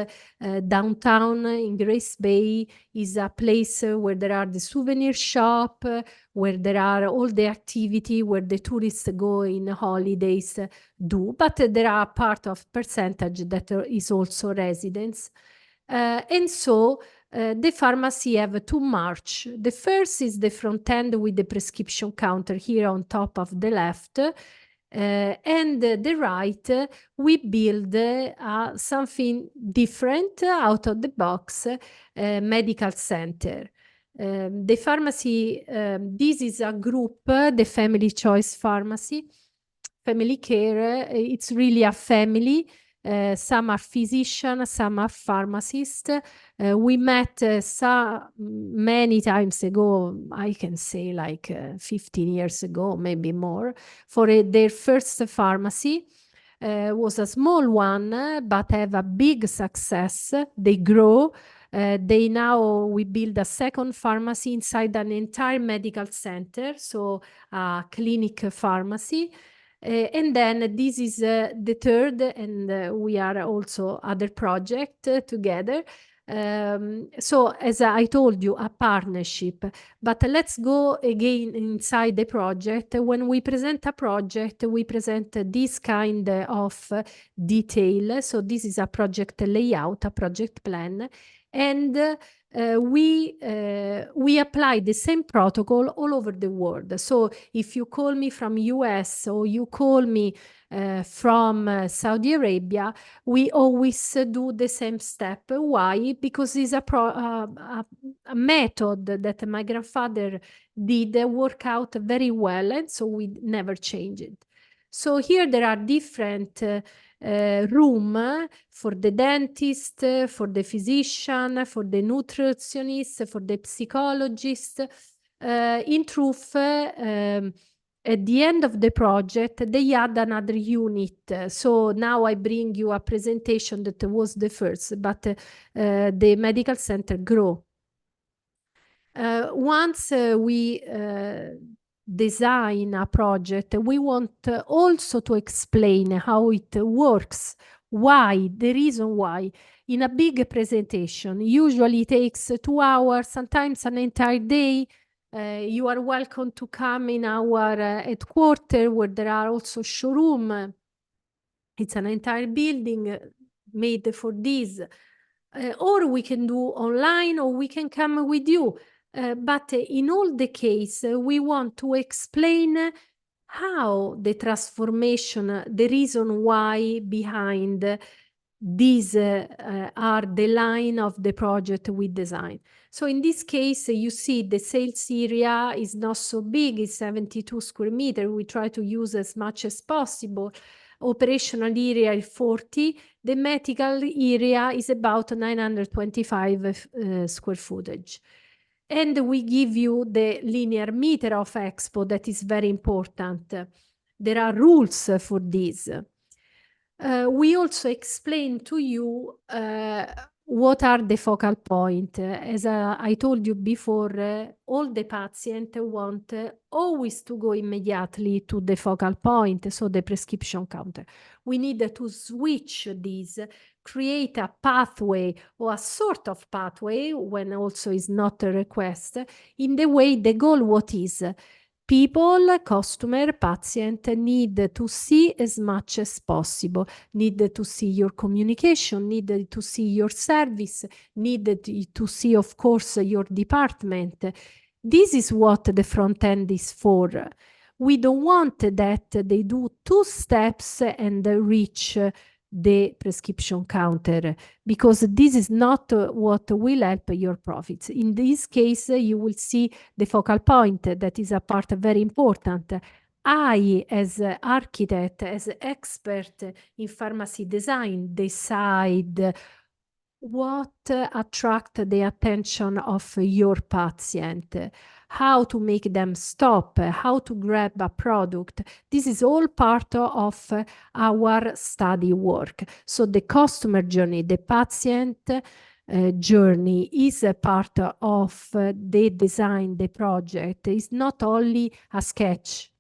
downtown in Grace Bay is a place where there are the souvenir shop, where there are all the activity where the tourists go in holidays do, but there are part of percentage that is also residents. And so the pharmacy have 2 march. The first is the front end with the prescription counter here on top of the left. And the right, we build something different out of the box, medical center. The pharmacy, this is a group, the Family Choice Pharmacy, Family Care. It's really a family. Some are physicians, some are pharmacists. We met many times ago, I can say like 15 years ago, maybe more, for their first pharmacy. Was a small one, but have a big success. They grow. We build a second pharmacy inside an entire medical center, so a clinic pharmacy. And then this is the third, and we are also other project together. So as I told you, a partnership. But let's go again inside the project. When we present a project, we present this kind of detail. So this is a project layout, a project plan. And we apply the same protocol all over the world. So if you call me from US or you call me from Saudi Arabia, we always do the same step. Why? Because it's a method that my grandfather did work out very well, and so we never change it. So here there are different room for the dentist, for the physician, for the nutritionist, for the psychologist. In truth, at the end of the project, they add another unit. So now I bring you a presentation that was the first, but the medical center grow. Once we design a project, we want also to explain how it works, why, the reason why. In a big presentation, usually takes 2 hours, sometimes an entire day. You are welcome to come in our headquarters, where there are also showroom. It's an entire building made for this. Or we can do online, or we can come with you. But in all the case, we want to explain how the transformation, the reason why behind these are the line of the project we design. So in this case, you see the sales area is not so big, it's 72 square meters. We try to use as much as possible. Operational area is 40. The medical area is about 925 square footage. And we give you the linear meter of Expo. That is very important. There are rules for this. We also explain to you what are the focal point. As I told you before, all the patients want always to go immediately to the focal point, so the prescription counter. We need to switch this, create a pathway or a sort of pathway, when also is not a request, in the way the goal what is. People, customer, patient need to see as much as possible, need to see your communication, need to see your service, need to see, of course, your department. This is what the front end is for. We don't want that they do 2 steps and reach the prescription counter, because this is not what will help your profits. In this case, you will see the focal point. That is a part very important. I, as architect, as expert in pharmacy design, decide what attract the attention of your patient, how to make them stop, how to grab a product. This is all part of our study work. So the customer journey, the patient journey is a part of the design, the project. It's not only a sketch.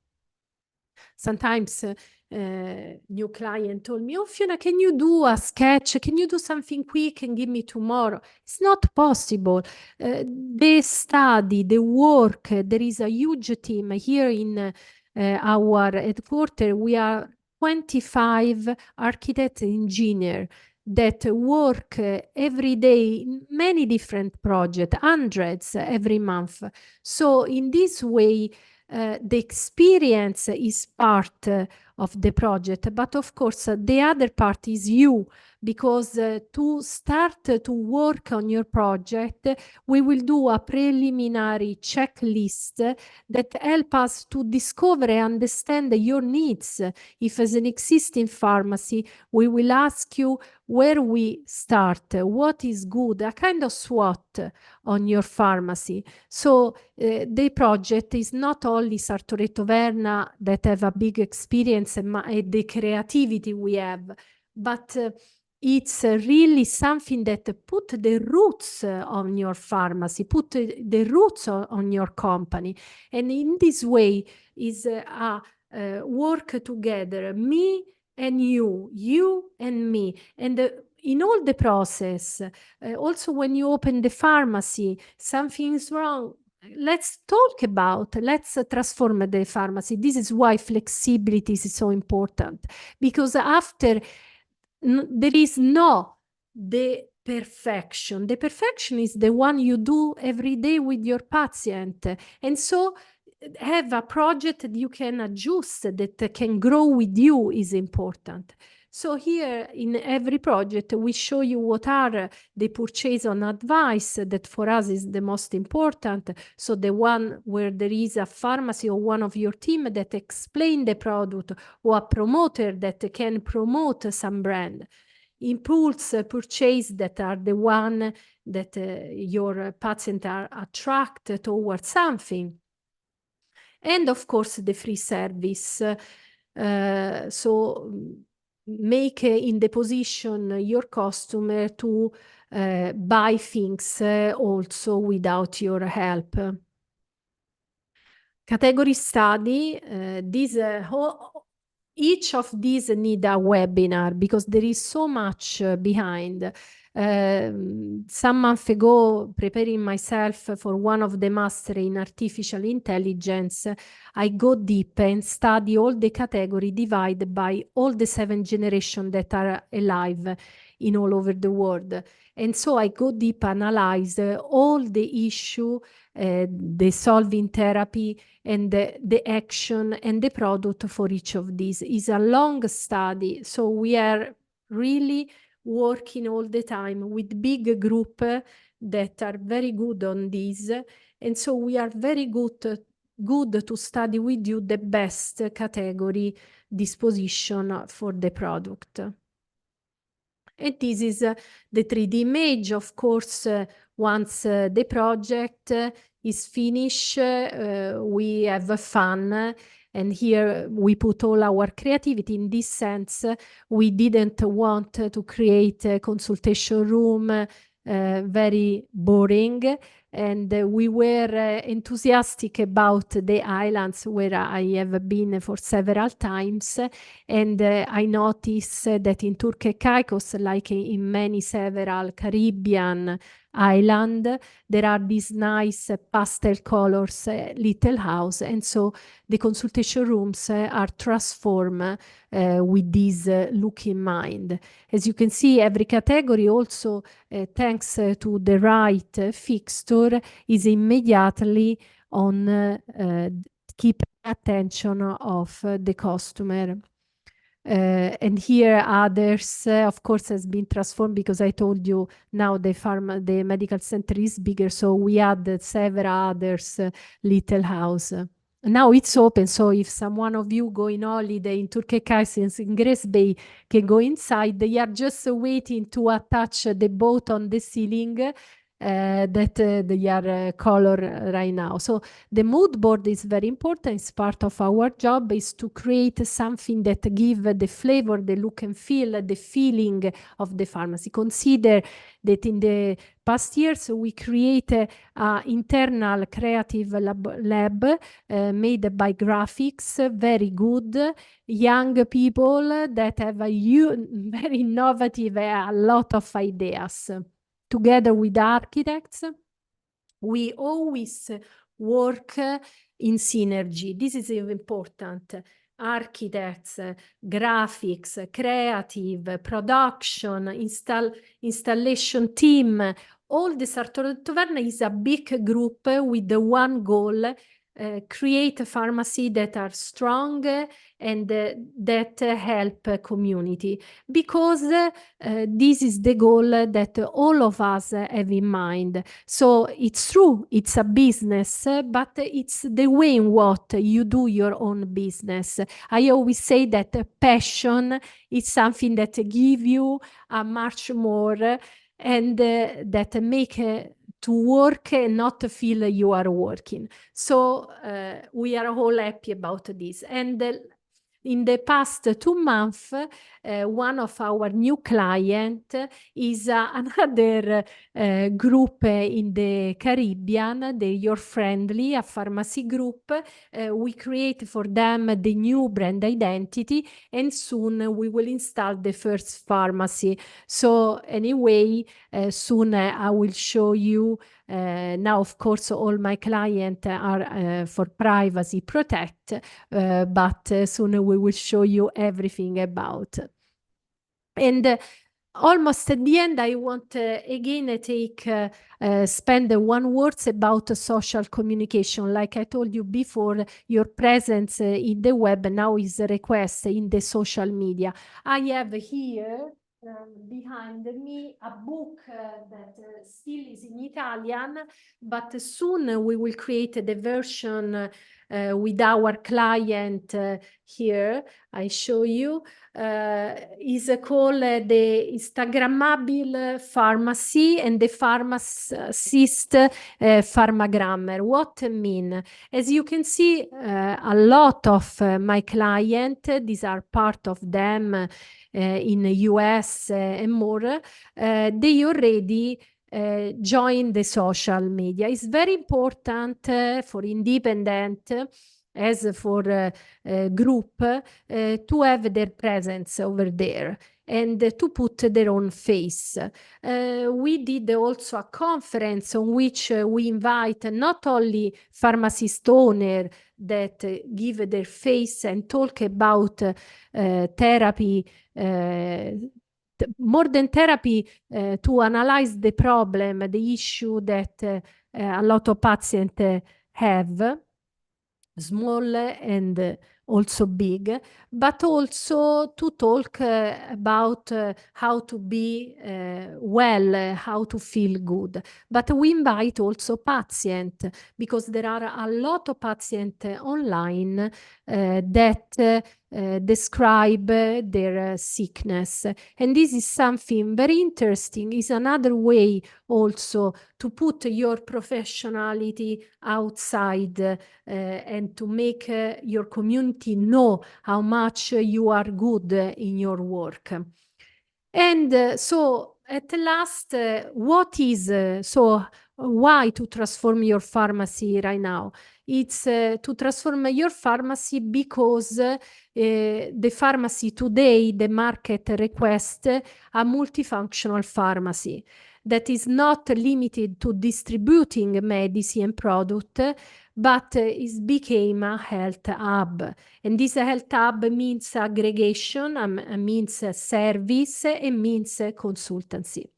Sometimes new client told me, "Oh, Fiona, can you do a sketch? Can you do something quick and give me tomorrow?" It's not possible. The study, the work, there is a huge team here in our headquarters. We are 25 architects and engineers that work every day in many different projects, hundreds every month. So in this way, the experience is part of the project. But of course, the other part is you, because to start to work on your project, we will do a preliminary checklist that help us to discover and understand your needs. If as an existing pharmacy, we will ask you where we start, what is good, a kind of SWOT on your pharmacy. So the project is not only Sartoretto Verna that have a big experience and the creativity we have, but it's really something that put the roots on your pharmacy, put the roots on your company. And in this way is a work together, me and you and me. And in all the process, also when you open the pharmacy, something is wrong, let's talk about, let's transform the pharmacy. This is why flexibility is so important, because after there is no the perfection. The perfection is the one you do every day with your patient. And so have a project that you can adjust, that can grow with you is important. So here in every project, we show you what are the purchase on advice that for us is the most important. So the one where there is a pharmacy or one of your team that explain the product, or a promoter that can promote some brand. Impulse purchase that are the one that your patient are attracted towards something. And of course, the free service. So make in the position your customer to buy things also without your help. Category study, each of these need a webinar because there is so much behind. Some months ago, preparing myself for one of the master in artificial intelligence, I go deep and study all the category divided by all the 7 generations that are alive in all over the world. And so I go deep, analyze all the issue, the solving therapy, and the action and the product for each of these. Is a long study, so we are really working all the time with big group that are very good on this, and so we are very good to study with you the best category disposition for the product. And this is the 3D image. Of course, once the project is finished, we have fun. And here we put all our creativity. In this sense, we didn't want to create a consultation room very boring. And we were enthusiastic about the islands where I have been for several times. And I noticed that in Turkey Caicos, like in many several Caribbean islands, there are these nice pastel colors, little house. And so the consultation rooms are transformed with this look in mind. As you can see, every category also, thanks to the right fixture, is immediately on keep attention of the customer. And here others, of course, has been transformed because I told you now the medical center is bigger, so we added several others, little house. Now it's open, so if someone of you go in holiday in Turkey Caicos in Grace Bay can go inside, they are just waiting to attach the boat on the ceiling that they are color right now. So the mood board is very important. It's part of our job is to create something that give the flavor, the look and feel, the feeling of the pharmacy. Consider that in the past years, we create an internal creative lab made by graphics, very good, young people that have very innovative, a lot of ideas. Together with architects, we always work in synergy. This is important. Architects, graphics, creative, production, installation team. All the Sartoretto Verna is a big group with the one goal create a pharmacy that are strong and that help community, because this is the goal that all of us have in mind. So it's true, it's a business, but it's the way in what you do your own business. I always say that passion is something that give you a much more, and that make to work and not feel you are working. So we are all happy about this. And in the past 2 months, one of our new client is another group in the Caribbean, the Your Friendly, a pharmacy group. We create for them the new brand identity, and soon we will install the first pharmacy. So anyway, soon I will show you. Now, of course, all my clients are for privacy protect, but soon we will show you everything about. And almost at the end, I want again spend 1 words about social communication. Like I told you before, your presence in the web now is a request in the social media. I have here behind me a book that still is in Italian, but soon we will create the version with our client here. I show you. Is called the Instagrammable Pharmacy and the Pharmacist Pharmagrammer. What mean? As you can see, a lot of my clients, these are part of them in the US and more, they already join the social media. It's very important for independent as for group to have their presence over there and to put their own face. We did also a conference on which we invite not only pharmacist owner that give their face and talk about therapy, more than therapy, to analyze the problem, the issue that a lot of patients have, small and also big, but also to talk about how to be well, how to feel good. But we invite also patients, because there are a lot of patients online that describe their sickness. And this is something very interesting. It's another way also to put your professionality outside and to make your community know how much you are good in your work. And so at last, what is, so why to transform your pharmacy right now? It's to transform your pharmacy because the pharmacy today, the market requests a multifunctional pharmacy that is not limited to distributing medicine and product, but it became a health hub. And this health hub means aggregation, means service, and means consultancy.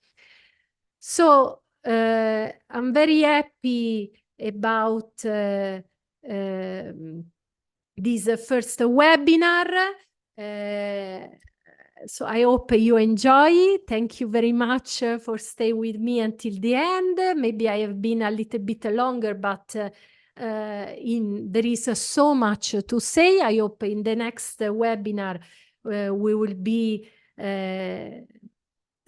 So I'm very happy about this first webinar. So I hope you enjoy. Thank you very much for staying with me until the end. Maybe I have been a little bit longer, but there is so much to say. I hope in the next webinar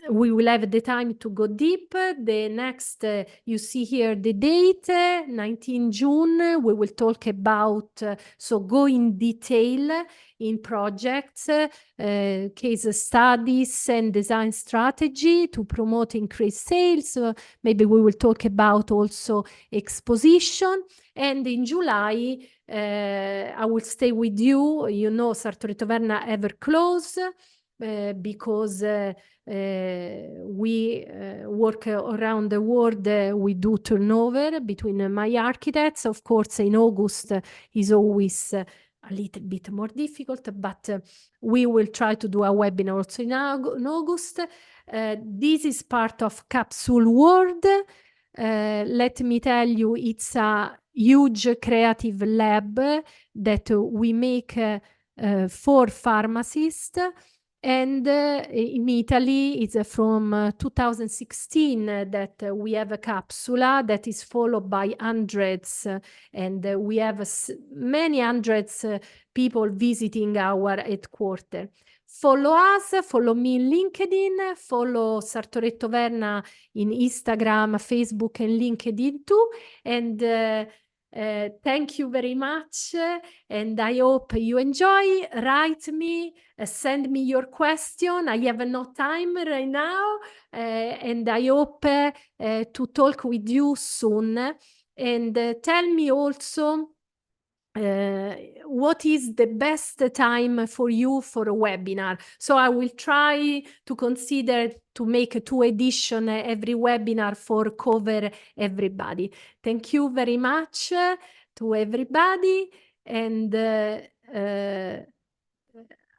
we will have the time to go deep. The next, you see here the date, 19 June, we will talk about, so go in detail in projects, case studies and design strategy to promote increased sales. Maybe we will talk about also exposition. And in July, I will stay with you. You know, Sartori Taverna ever close because we work around the world. We do turnover between my architects. Of course, in August is always a little bit more difficult, but we will try to do a webinar also in August. This is part of Capsule World. Let me tell you, it's a huge creative lab that we make for pharmacists. And in Italy, it's from 2016 that we have a capsula that is followed by hundreds, and we have many hundreds people visiting our headquarters. Follow us, follow me in LinkedIn, follow Sartoretto Verna in Instagram, Facebook, and LinkedIn too. And thank you very much. And I hope you enjoy. Write me, send me your question. I have no time right now. And I hope to talk with you soon. And tell me also what is the best time for you for a webinar. So I will try to consider to make 2 editions every webinar for cover everybody. Thank you very much to everybody, and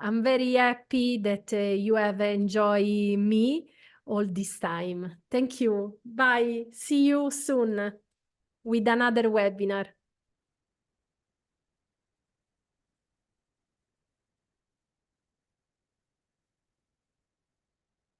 I'm very happy that you have enjoyed me all this time. Thank you. Bye. See you soon with another webinar.